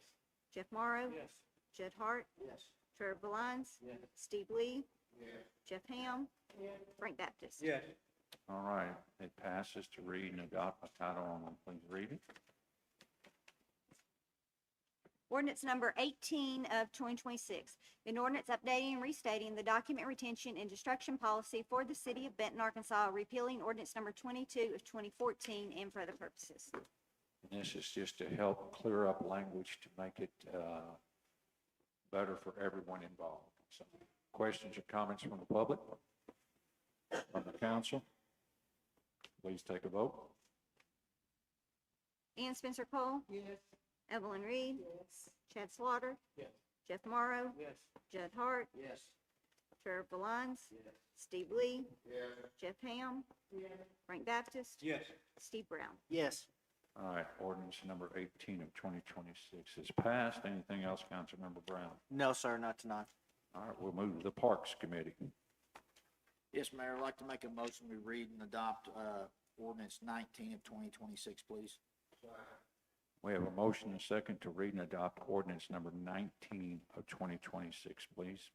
Jeff Morrow, Yes. Judd Hart, Yes. Trevor Valines, Yes. Steve Lee, Yes. Jeff Ham, Yes. Frank Baptist. Yes. All right, it passes to read and adopt by title only. Please read it. Ordinance number 18 of 2026, an ordinance updating and restating the document retention and destruction policy for the city of Benton, Arkansas, repealing ordinance number 22 of 2014 and for other purposes. And this is just to help clear up language to make it better for everyone involved. So, questions or comments from the public? From the council? Please take a vote. Ann Spencer Cole, Yes. Evelyn Reed, Yes. Chad Slaughter, Yes. Jeff Morrow, Yes. Judd Hart, Yes. Trevor Valines, Yes. Steve Lee, Yes. Jeff Ham, Yes. Frank Baptist, Yes. Steve Brown. Yes. All right, ordinance number 18 of 2026 is passed. Anything else, Councilmember Brown? No, sir, not tonight. All right, we'll move to the Parks Committee. Yes, Mayor, I'd like to make a motion we read and adopt ordinance 19 of 2026, please. We have a motion and a second to read and adopt ordinance number 19 of 2026, please.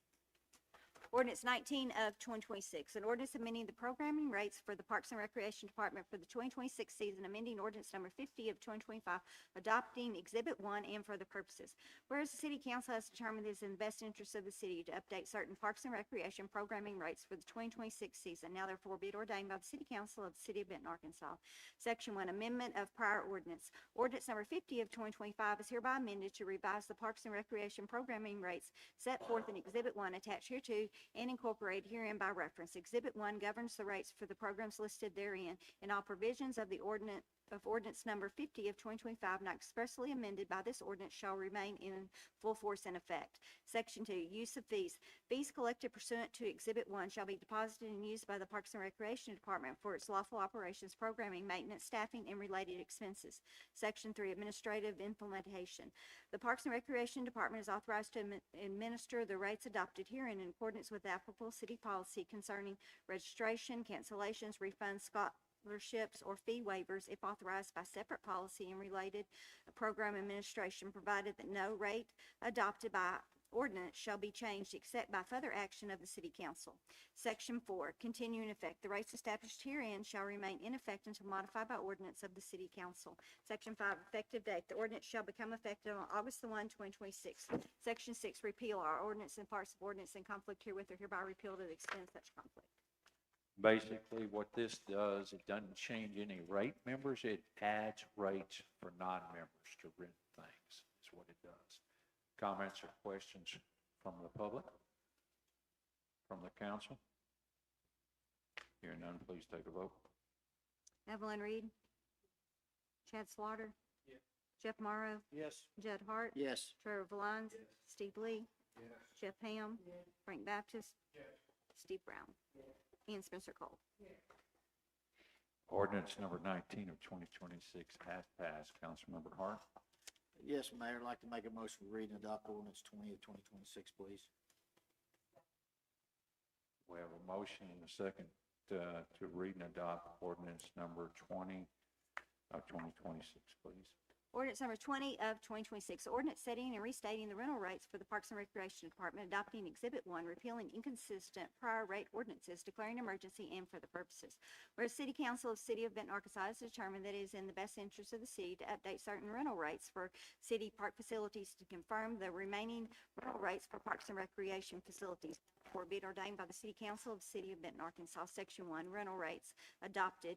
Ordinance 19 of 2026, an ordinance amending the programming rates for the Parks and Recreation Department for the 2026 season, amending ordinance number 50 of 2025, adopting Exhibit 1 and for other purposes. Whereas the City Council has determined it is in the best interest of the city to update certain Parks and Recreation programming rates for the 2026 season, now therefore be it ordained by the City Council of the City of Benton, Arkansas. Section 1, amendment of prior ordinance. Ordinance number 50 of 2025 is hereby amended to revise the Parks and Recreation programming rates set forth in Exhibit 1 attached hereto and incorporated herein by reference. Exhibit 1 governs the rates for the programs listed therein, and all provisions of the ordinance number 50 of 2025 not expressly amended by this ordinance shall remain in full force and effect. Section 2, use of fees. Fees collected pursuant to Exhibit 1 shall be deposited and used by the Parks and Recreation Department for its lawful operations, programming, maintenance, staffing, and related expenses. Section 3, administrative implementation. The Parks and Recreation Department is authorized to administer the rates adopted herein in accordance with applicable city policy concerning registration, cancellations, refunds, scholarships, or fee waivers if authorized by separate policy and related program administration, provided that no rate adopted by ordinance shall be changed except by further action of the City Council. Section 4, continuing effect. The rates established herein shall remain in effect until modified by ordinance of the City Council. Section 5, effective date. The ordinance shall become effective on August 1, 2026. Section 6, repeal. Our ordinance and parts of ordinance in conflict herewith are hereby repealed at the extent of such conflict. Basically, what this does, it doesn't change any rate members, it adds rates for non-members to rent things, is what it does. Comments or questions from the public? From the council? Hearing none, please take a vote. Evelyn Reed, Chad Slaughter, Yes. Jeff Morrow, Yes. Judd Hart, Yes. Trevor Valines, Steve Lee, Yes. Jeff Ham, Frank Baptist, Yes. Steve Brown, and Spencer Cole. Ordinance number 19 of 2026 has passed. Councilmember Hart? Yes, Mayor, I'd like to make a motion to read and adopt ordinance 20 of 2026, please. We have a motion and a second to read and adopt ordinance number 20 of 2026, please. Ordinance number 20 of 2026, ordinance setting and restating the rental rates for the Parks and Recreation Department, adopting Exhibit 1, repealing inconsistent prior rate ordinances, declaring emergency and for the purposes. Whereas City Council of the City of Benton, Arkansas has determined that it is in the best interest of the city to update certain rental rates for city park facilities to confirm the remaining rental rates for Parks and Recreation facilities. For be it ordained by the City Council of the City of Benton, Arkansas, Section 1, rental rates adopted.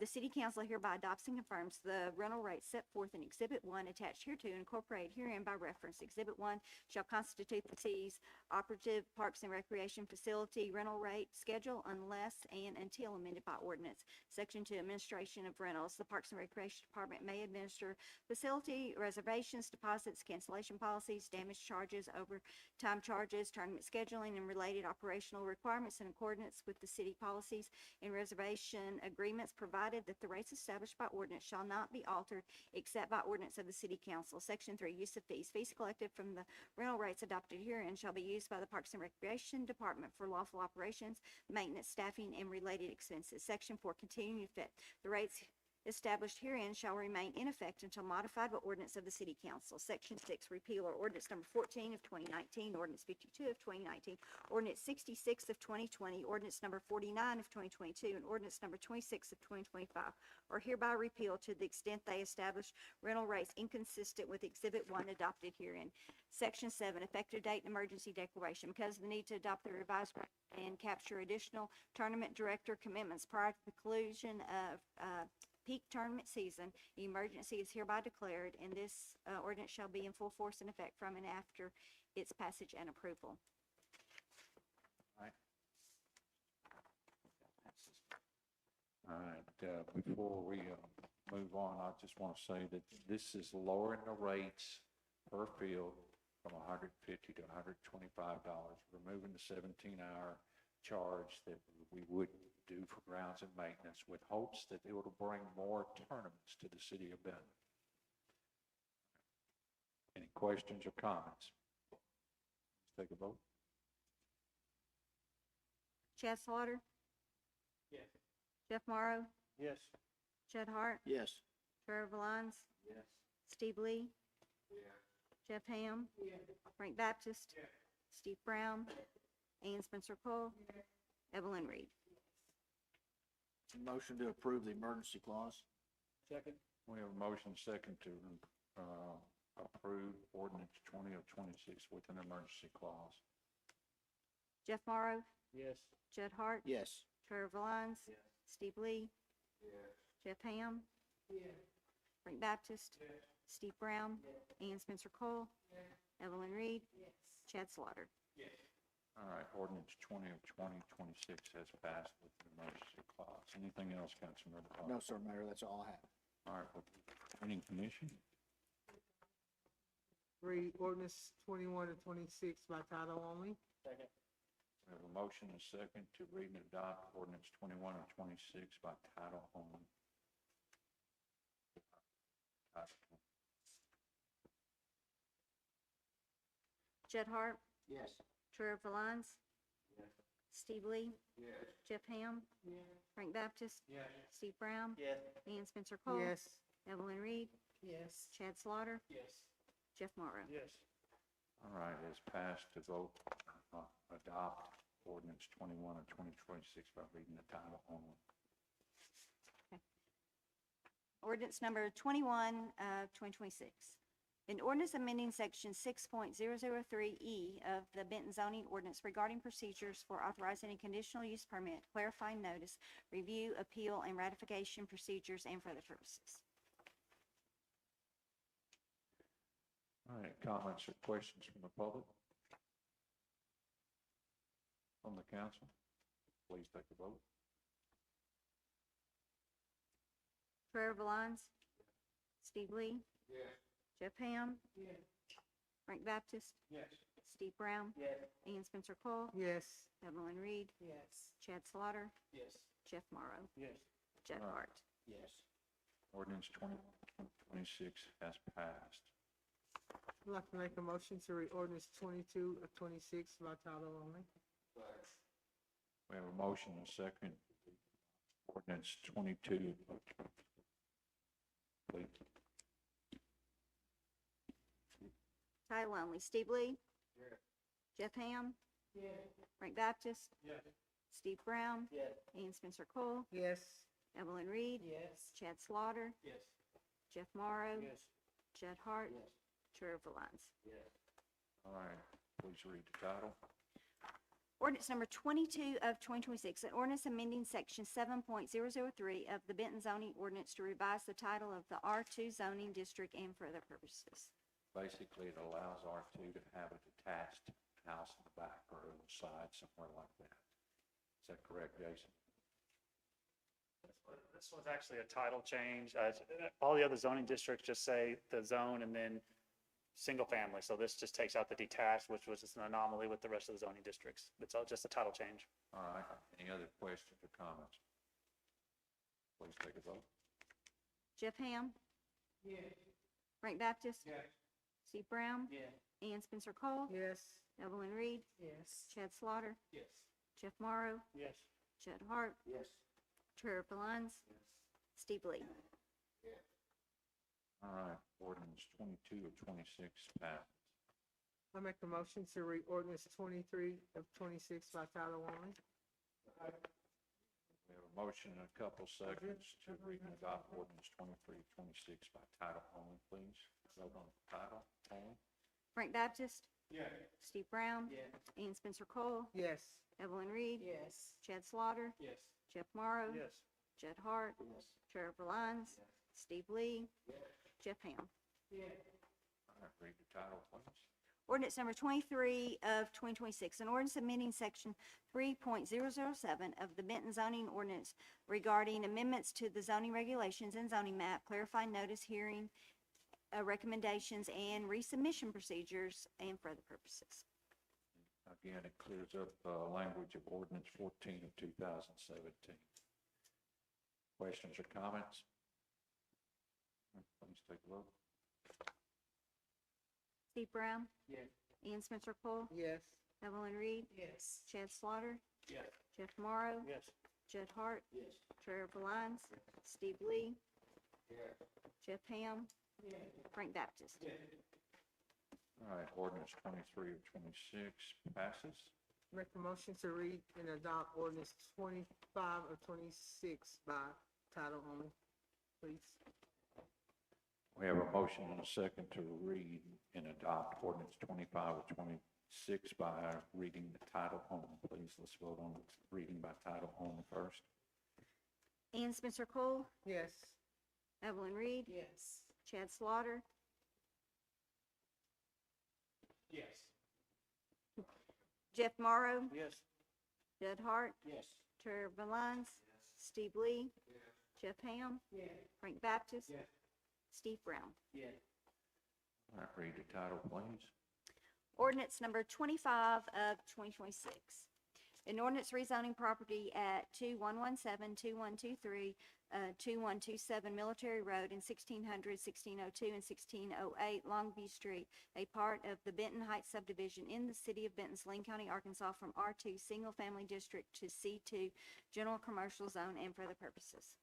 The City Council hereby adopts and confirms the rental rates set forth in Exhibit 1 attached hereto and incorporated herein by reference. Exhibit 1 shall constitute the city's operative Parks and Recreation facility rental rate schedule unless and until amended by ordinance. Section 2, administration of rentals. The Parks and Recreation Department may administer facility reservations, deposits, cancellation policies, damage charges, overtime charges, tournament scheduling, and related operational requirements in accordance with the city policies and reservation agreements provided that the rates established by ordinance shall not be altered except by ordinance of the city council. Section 3, use of fees. Fees collected from the rental rates adopted herein shall be used by the Parks and Recreation Department for lawful operations, maintenance, staffing, and related expenses. Section 4, continuing effect. The rates established herein shall remain in effect until modified by ordinance of the city council. Section 6, repeal or ordinance number 14 of 2019, ordinance 52 of 2019, ordinance 66 of 2020, ordinance number 49 of 2022, and ordinance number 26 of 2025 are hereby repealed to the extent they establish rental rates inconsistent with Exhibit 1 adopted herein. Section 7, effective date and emergency declaration. Because of the need to adopt the revised rate and capture additional tournament director commitments prior to the conclusion of peak tournament season, the emergency is hereby declared, and this ordinance shall be in full force and effect from and after its passage and approval. All right, before we move on, I just want to say that this is lowering the rates per field from $150 to $125, removing the 17-hour charge that we would do for grounds and maintenance, with hopes that it will bring more tournaments to the city of Benton. Any questions or comments? Let's take a vote. Chad Slaughter? Yes. Jeff Morrow? Yes. Judd Hart? Yes. Trevor Valines? Yes. Steve Lee? Jeff Ham? Frank Baptist? Steve Brown? Ann Spencer Cole? Evelyn Reed. Motion to approve the emergency clause. Second. We have a motion second to approve ordinance 20 of 26 with an emergency clause. Jeff Morrow? Yes. Judd Hart? Yes. Trevor Valines? Steve Lee? Jeff Ham? Frank Baptist? Steve Brown? Ann Spencer Cole? Evelyn Reed? Chad Slaughter. All right, ordinance 20 of 2026 has passed with an emergency clause. Anything else, Councilmember Hart? No, sir, Mayor, that's all I have. All right, planning commission? Read ordinance 21 to 26 by title only. Second. We have a motion and a second to read and adopt ordinance 21 of 26 by title only. Judd Hart? Yes. Trevor Valines? Steve Lee? Jeff Ham? Frank Baptist? Steve Brown? Yes. Ann Spencer Cole? Yes. Evelyn Reed? Yes. Chad Slaughter? Yes. Jeff Morrow. Yes. All right, it's passed to vote, adopt ordinance 21 of 2026 by reading the title only. Ordinance number 21 of 2026. An ordinance amending section 6.003E of the Benton zoning ordinance regarding procedures for authorizing a conditional use permit, clarifying notice, review, appeal, and ratification procedures and for other purposes. All right, comments or questions from the public? From the council? Please take a vote. Trevor Valines? Steve Lee? Jeff Ham? Frank Baptist? Steve Brown? Ann Spencer Cole? Yes. Evelyn Reed? Yes. Chad Slaughter? Yes. Jeff Morrow? Yes. Judd All right. Hart. Yes. Ordinance 2026 has passed. I'd like to make a motion to read ordinance 22 of 26 by title only. We have a motion and a second. Ordinance 22 of 2026. Please. Title only. Steve Lee? Jeff Ham? Frank Baptist? Steve Brown? Ann Spencer Cole? Yes. Evelyn Reed? Yes. Chad Slaughter? Yes. Jeff Morrow? Yes. Judd Hart? Trevor Valines. All right, please read the title. Ordinance number 22 of 2026, an ordinance amending section 7.003 of the Benton zoning ordinance to revise the title of the R2 zoning district and for other purposes. Basically, it allows R2 to have a detached house in the back or on the side, somewhere like that. Is that correct, Jason? This one's actually a title change. All the other zoning districts just say the zone and then single family. So this just takes out the detached, which was just an anomaly with the rest of the zoning districts. It's all just a title change. All right, any other questions or comments? Please take a vote. Jeff Ham. Yes. Frank Baptist. Yes. Steve Brown. Yes. Ann Spencer Cole. Yes. Evelyn Reed. Yes. Chad Slaughter. Yes. Jeff Morrow. Yes. Judd Hart. Yes. Trevor Lyons. Steve Lee. All right, ordinance 22 of 26 passes. I make a motion to read ordinance 23 of 26 by title only. We have a motion and a couple seconds to read and adopt ordinance 23 of 26 by title only, please. Vote on title only. Frank Baptist. Yes. Steve Brown. Yes. Ann Spencer Cole. Yes. Evelyn Reed. Yes. Chad Slaughter. Yes. Jeff Morrow. Yes. Judd Hart. Yes. Trevor Lyons. Steve Lee. Jeff Ham. All right, read the title, please. Ordinance number 23 of 2026, an ordinance amending section 3.007 of the Benton zoning ordinance regarding amendments to the zoning regulations and zoning map, clarifying notice, hearing, recommendations, and resubmission procedures, and for other purposes. Again, it clears up language of ordinance 14 of 2017. Questions or comments? Please take a vote. Steve Brown. Yes. Ann Spencer Cole. Yes. Evelyn Reed. Yes. Chad Slaughter. Yes. Jeff Morrow. Yes. Judd Hart. Yes. Trevor Lyons. Steve Lee. Yes. Jeff Ham. Frank Baptist. All right, ordinance 23 of 26 passes. Make a motion to read and adopt ordinance 25 of 26 by title only, please. We have a motion and a second to read and adopt ordinance 25 of 26 by reading the title only, please. Let's vote on reading by title only first. Ann Spencer Cole. Yes. Evelyn Reed. Yes. Chad Slaughter. Yes. Jeff Morrow. Yes. Judd Hart. Yes. Trevor Lyons. Steve Lee. Jeff Ham. Frank Baptist. Steve Brown. Yes. All right, read the title, please. Ordinance number 25 of 2026. An ordinance rezoning property at 2117, 2123, 2127 Military Road in 1600, 1602, and 1608 Longview Street, a part of the Benton Heights subdivision in the city of Benton, Saline County, Arkansas, from R2 Single Family District to C2 General Commercial Zone and for other purposes.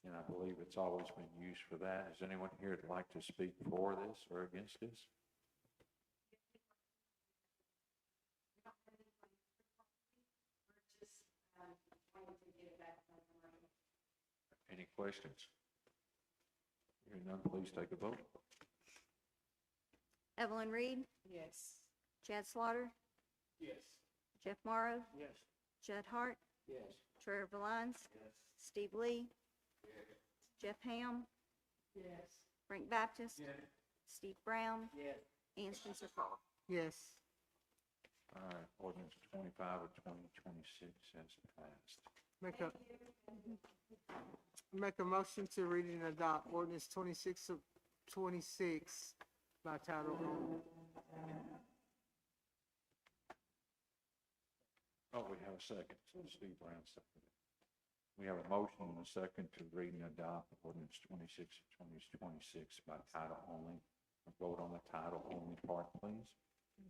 And I believe it's always been used for that. Is anyone here that'd like to speak for this or against this? Any questions? Hearing none, please take a vote. Evelyn Reed. Yes. Chad Slaughter. Yes. Jeff Morrow. Yes. Judd Hart. Yes. Trevor Lyons. Steve Lee. Jeff Ham. Frank Baptist. Steve Brown. Yes. Ann Spencer Cole. Yes. All right, ordinance 25 of 2026 has passed. Make a motion to read and adopt ordinance 26 of 26 by title only. Oh, we have a second. So Steve Brown seconded. We have a motion and a second to read and adopt ordinance 26 of 2026 by title only. Vote on the title only part, please.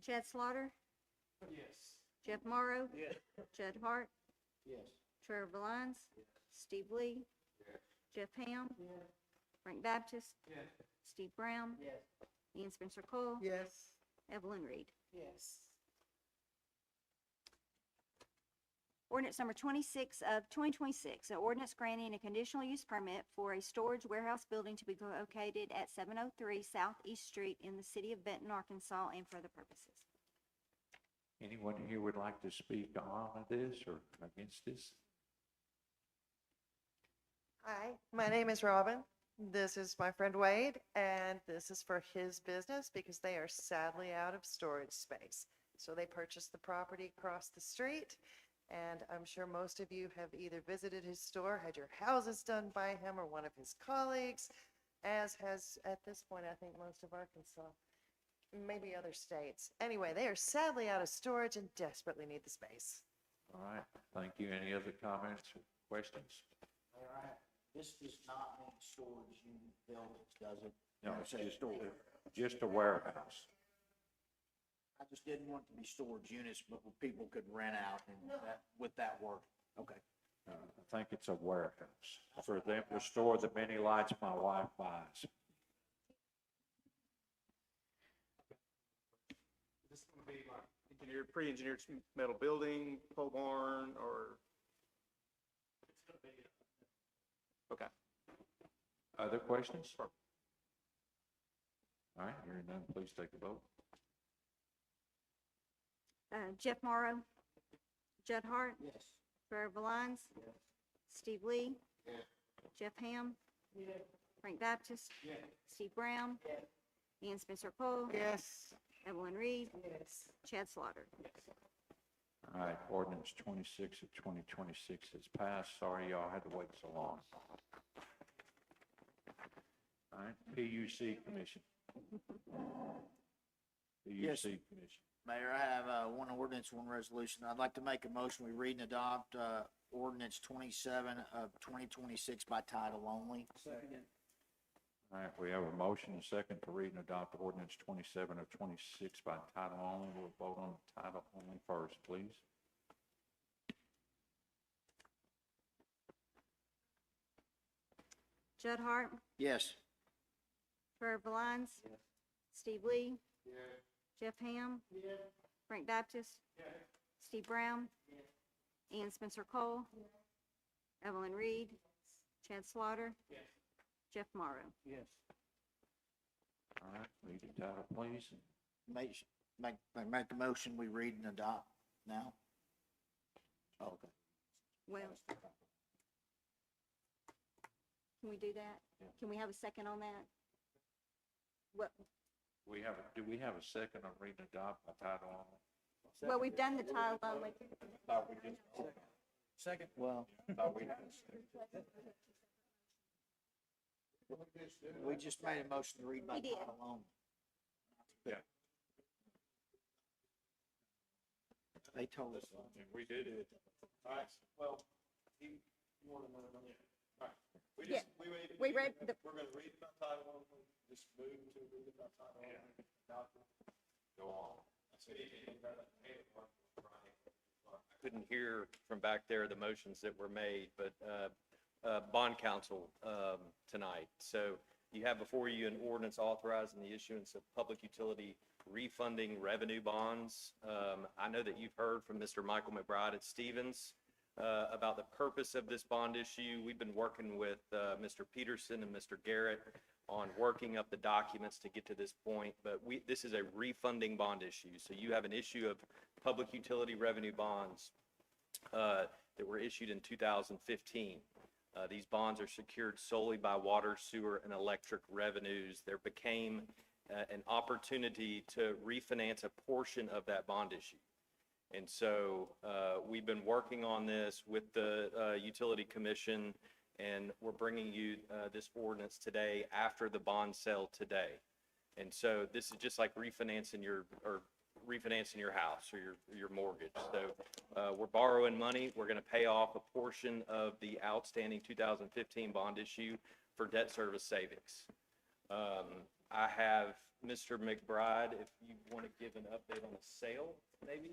Chad Slaughter. Yes. Jeff Morrow. Yes. Judd Hart. Yes. Trevor Lyons. Steve Lee. Jeff Ham. Frank Baptist. Steve Brown. Yes. Ann Spencer Cole. Yes. Evelyn Reed. Yes. Ordinance number 26 of 2026, an ordinance granting a conditional use permit for a storage warehouse building to be located at 703 Southeast Street in the city of Benton, Arkansas, and for other purposes. Anyone here would like to speak on this or against this? Hi, my name is Robin. This is my friend Wade, and this is for his business because they are sadly out of storage space. So they purchased the property across the street, and I'm sure most of you have either visited his store, had your houses done by him or one of his colleagues, as has, at this point, I think most of Arkansas, maybe other states. Anyway, they are sadly out of storage and desperately need the space. All right, thank you. Any other comments or questions? All right. This does not mean storage unit buildings, does it? No, it's just a warehouse. I just didn't want it to be storage units, but people could rent out and that, with that word. Okay. I think it's a warehouse for them to store the mini lights my wife buys. Is this gonna be like engineered, pre-engineered metal building, pole barn, or? It's gonna be. Okay. Other questions? All right, hearing none, please take a vote. Jeff Morrow. Judd Hart. Yes. Trevor Valines. Steve Lee. Jeff Ham. Frank Baptist. Steve Brown. Ian Spencer Cole. Yes. Evelyn Reed. Yes. Chad Slaughter. All right, ordinance 26 of 2026 is passed. Sorry y'all had to wait so long. All right, PUC Commission. Yes. PUC Commission. Mayor, I have one ordinance, one resolution. I'd like to make a motion, we read and adopt ordinance 27 of 2026 by title only. Second. All right, we have a motion and a second to read and adopt ordinance 27 of 26 by title only. We'll vote on the title only first, please. Judd Hart. Yes. Trevor Valines. Steve Lee. Jeff Ham. Frank Baptist. Steve Brown. Ian Spencer Cole. Evelyn Reed. Chad Slaughter. Jeff Morrow. Yes. All right, read the title, please. Make the motion, we read and adopt now. Oh, okay. Well, can we do that? Can we have a second on that? What, Do we have a second on read and adopt by title only? well, we've done the title only. Second. Well, we just made a motion to read by We did. title only. Yeah. They told us. We did it. All right, well, you want to know, all right. Yeah, we read the, We're gonna read it by title only, just move to read it by title only. Go on. Couldn't hear from back there the motions that were made, but bond counsel tonight. So you have before you an ordinance authorizing the issuance of public utility refunding revenue bonds. I know that you've heard from Mr. Michael McBride at Stevens about the purpose of this bond issue. We've been working with Mr. Peterson and Mr. Garrett on working up the documents to get to this point, but this is a refunding bond issue. So you have an issue of public utility revenue bonds that were issued in 2015. These bonds are secured solely by water, sewer, and electric revenues. There became an opportunity to refinance a portion of that bond issue. And so we've been working on this with the Utility Commission, and we're bringing you this ordinance today after the bond sale today. And so this is just like refinancing your house or your mortgage. So we're borrowing money. We're going to pay off a portion of the outstanding 2015 bond issue for debt service savings. I have Mr. McBride, if you want to give an update on the sale, maybe.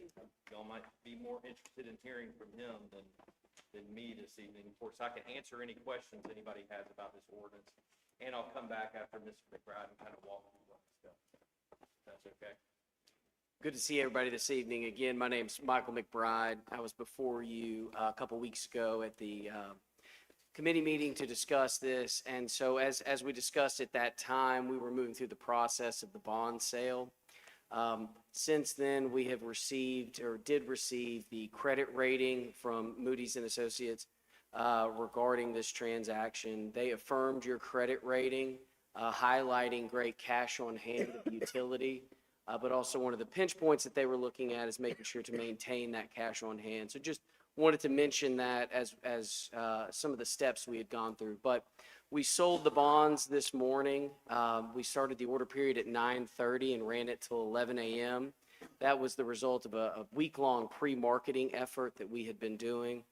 Y'all might be more interested in hearing from him than me this evening. Of course, I can answer any questions anybody has about this ordinance, and I'll come back after Mr. McBride and kind of walk through what stuff. That's okay. Good to see everybody this evening. Again, my name's Michael McBride. I was before you a couple weeks ago at the committee meeting to discuss this. And so as we discussed at that time, we were moving through the process of the bond sale. Since then, we have received or did receive the credit rating from Moody's and Associates regarding this transaction. They affirmed your credit rating, highlighting great cash on hand of the utility. But also one of the pinch points that they were looking at is making sure to maintain that cash on hand. So just wanted to mention that as some of the steps we had gone through. But we sold the bonds this morning. We started the order period at 9:30 and ran it till 11 a.m. That was the result of a week-long pre-marketing effort that we had been doing.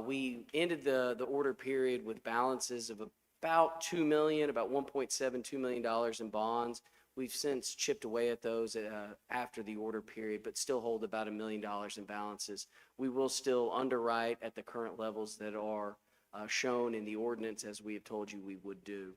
We ended the order period with balances of about $2 million, about $1.72 million in bonds. We've since chipped away at those after the order period, but still hold about $1 million in balances. We will still underwrite at the current levels that are shown in the ordinance, as we have told you we would do.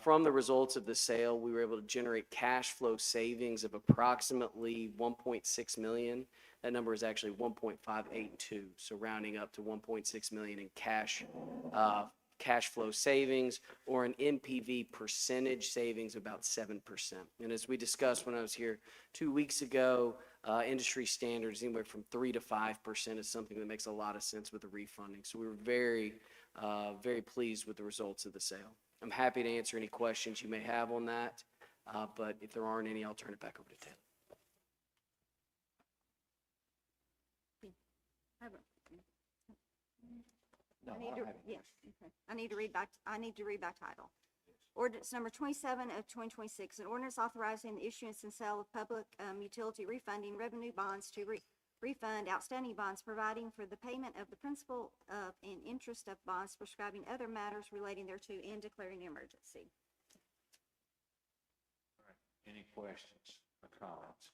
From the results of the sale, we were able to generate cash flow savings of approximately $1.6 million. That number is actually 1.582, so rounding up to 1.6 million in cash flow savings, or an NPV percentage savings of about 7%. And as we discussed when I was here 2 weeks ago, industry standards anywhere from 3 to 5% is something that makes a lot of sense with the refunding. So we were very pleased with the results of the sale. I'm happy to answer any questions you may have on that, but if there aren't any, I'll turn it back over to Taylor. I need to, yes, okay. I need to read back title. Ordinance number 27 of 2026, an ordinance authorizing the issuance and sale of public utility refunding revenue bonds to refund outstanding bonds, providing for the payment of the principal and interest of bonds, prescribing other matters relating thereto, and declaring an emergency. All right. Any questions or comments?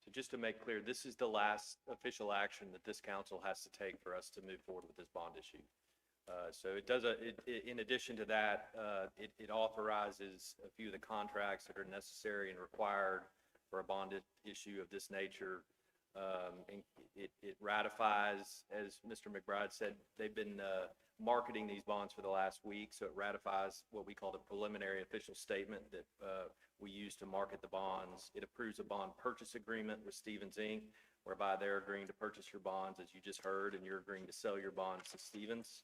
So just to make clear, this is the last official action that this council has to take for us to move forward with this bond issue. So it does, in addition to that, it authorizes a few of the contracts that are necessary and required for a bond issue of this nature. And it ratifies, as Mr. McBride said, they've been marketing these bonds for the last week, so it ratifies what we call the preliminary official statement that we use to market the bonds. It approves a bond purchase agreement with Stevens Inc., whereby they're agreeing to purchase your bonds, as you just heard, and you're agreeing to sell your bonds to Stevens.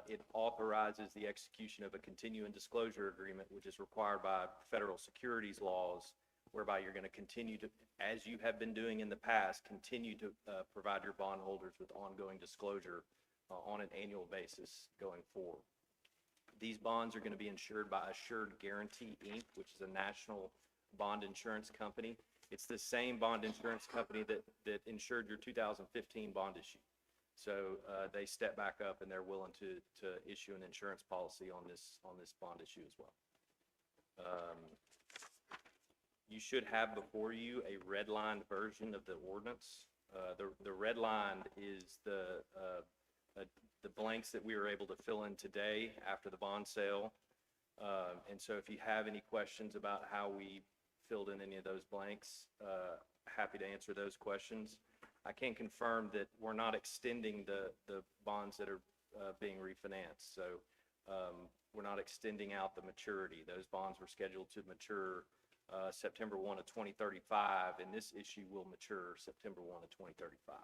It authorizes the execution of a continuing disclosure agreement, which is required by federal securities laws, whereby you're going to continue to, as you have been doing in the past, continue to provide your bondholders with ongoing disclosure on an annual basis going forward. These bonds are going to be insured by Assured Guarantee, Inc., which is a national bond insurance company. It's the same bond insurance company that insured your 2015 bond issue. So they step back up and they're willing to issue an insurance policy on this bond issue as well. You should have before you a redlined version of the ordinance. The redlined is the blanks that we were able to fill in today after the bond sale. And so if you have any questions about how we filled in any of those blanks, happy to answer those questions. I can confirm that we're not extending the bonds that are being refinanced. So we're not extending out the maturity. Those bonds were scheduled to mature September 1 of 2035, and this issue will mature September 1 of 2035.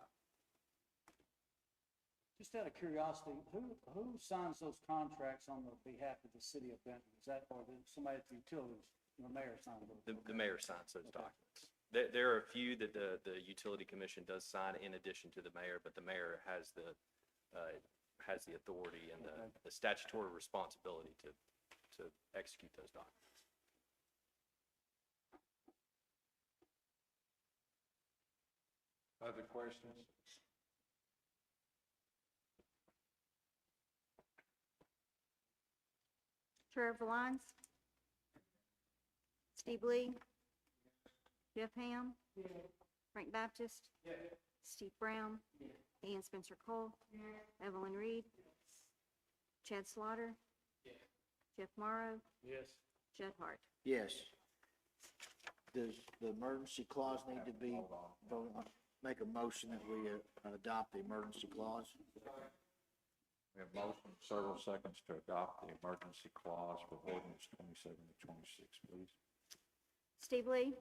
Just out of curiosity, who signs those contracts on the behalf of the city of Benton? Is that, or somebody at the utilities, the mayor signs those? The mayor signs those documents. There are a few that the utility commission does sign in addition to the mayor, but the mayor has the authority and the statutory responsibility to execute those documents. Other questions? Trevor Valines? Steve Lee? Jeff Ham? Frank Baptist? Steve Brown? Ian Spencer Cole? Evelyn Reed? Chad Slaughter? Jeff Morrow? Yes. Judd Hart? Yes. Does the emergency clause need to be voted on? Make a motion that we adopt the emergency clause? We have motion, several seconds to adopt the emergency clause for ordinance 27 to 26, please. Steve Lee?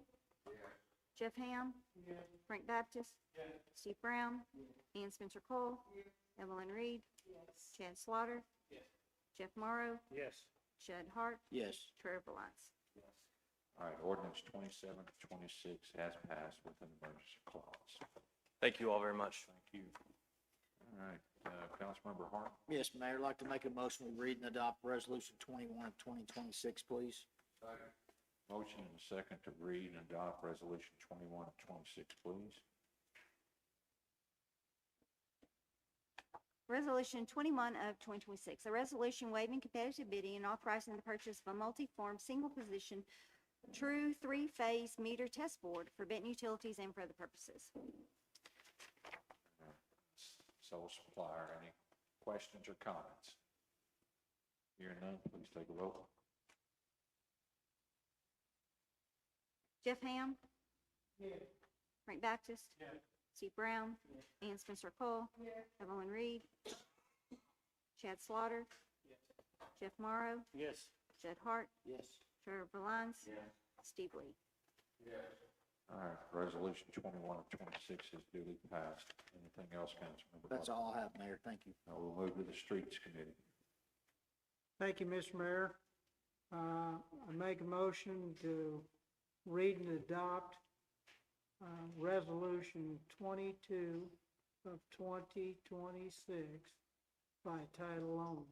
Jeff Ham? Frank Baptist? Steve Brown? Ian Spencer Cole? Evelyn Reed? Chad Slaughter? Jeff Morrow? Yes. Judd Hart? Yes. Trevor Valines? All right, ordinance 27 to 26 has passed with an emergency clause. Thank you all very much. Thank you. All right, Councilmember Hart. Yes, Mayor, I'd like to make a motion to read and adopt resolution 21 of 2026, please. Motion and a second to read and adopt resolution 21 of 26, please. Resolution 21 of 2026, a resolution waiving competitive bidding and authorizing the purchase of a multi-form, single-position, true three-phase meter test board for Benton Utilities and for other purposes. Sole supplier, any questions or comments? Hearing none, please take a vote. Jeff Ham. Frank Baptist. Steve Brown. Ann Spencer Cole. Evelyn Reed. Chad Slaughter. Jeff Morrow. Yes. Judd Hart. Yes. Trevor Valines. Steve Lee. All right, resolution 21 of 26 is duly passed. Anything else, Councilmember? That's all I have, Mayor. Thank you. Now we'll move to the Streets Committee. Thank you, Mr. Mayor. I make a motion to read and adopt Resolution 22 of 2026 by title only.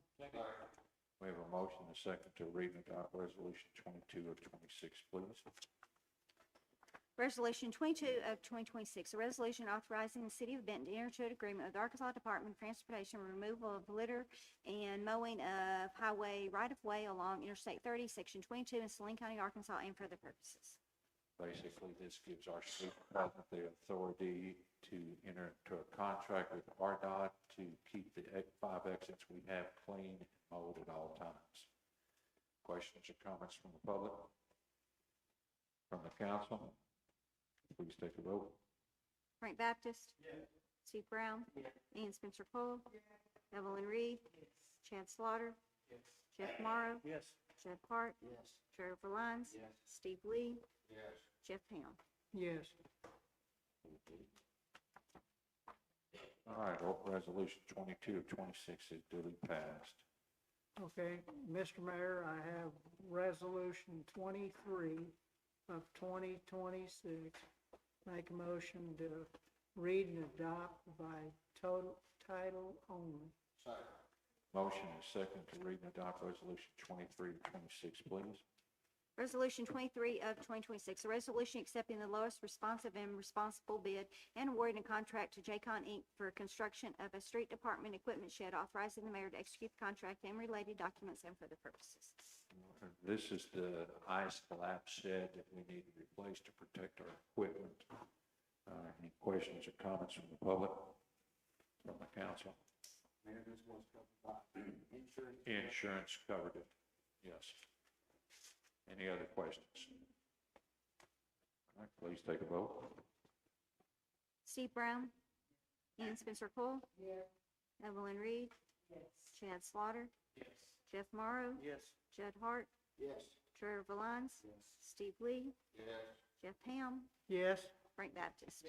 We have a motion and a second to read and adopt resolution 22 of 26, please. Resolution 22 of 2026, a resolution authorizing the City of Benton to enter into an agreement with the Arkansas Department of Transportation for removal of litter and mowing of highway right-of-way along Interstate 30, Section 22 in Saline County, Arkansas, and for other purposes. Basically, this gives our street department the authority to enter into a contract with RDOT to keep the 5 exits we have clean and mowed at all times. Questions or comments from the public? From the council? Please take a vote. Frank Baptist. Steve Brown. Ann Spencer Cole. Evelyn Reed. Chad Slaughter. Jeff Morrow. Yes. Judd Hart. Trevor Valines. Steve Lee. Jeff Ham. Yes. All right, resolution 22 of 26 is duly passed. Okay, Mr. Mayor, I have Resolution 23 of 2026. Make a motion to read and adopt by title only. Motion is second to read and adopt resolution 23 of 26, please. Resolution 23 of 2026, a resolution accepting the lowest responsive and responsible bid and awarding a contract to J-Con Inc. for construction of a street department equipment shed, authorizing the mayor to execute the contract and related documents and for other purposes. This is the ice collapse shed that we need to replace to protect our equipment. Any questions or comments from the public, from the council? Mayor, this was covered by insurance. Insurance covered it, yes. Any other questions? All right, please take a vote. Steve Brown. Ann Spencer Cole. Evelyn Reed. Chad Slaughter. Jeff Morrow. Judd Hart. Trevor Valines. Steve Lee. Jeff Ham. Yes. Frank Baptist.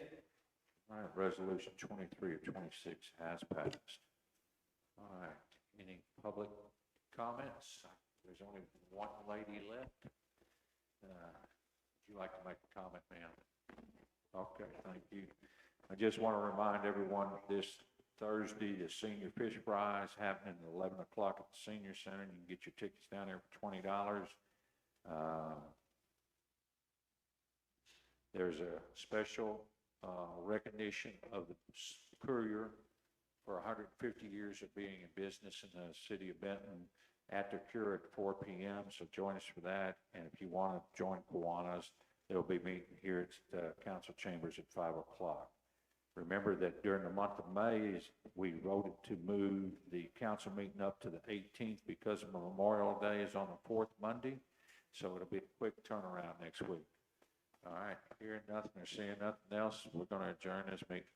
All right, resolution 23 of 26 has passed. All right, any public comments? There's only one lady left. Would you like to make a comment, ma'am? Okay, thank you. I just want to remind everyone this Thursday, the senior fish fries happening at 11 o'clock at the senior center. You can get your tickets down there for $20. There's a special recognition of the Courier for 150 years of being in business in the city of Benton at the Cure at 4 p.m. So join us for that. And if you want to join Kiwanis, they'll be meeting here at the council chambers at 5 o'clock. Remember that during the month of May, we voted to move the council meeting up to the 18th because of Memorial Day is on the 4th Monday. So it'll be a quick turnaround next week. All right, hearing nothing or seeing nothing else, we're going to adjourn this meeting.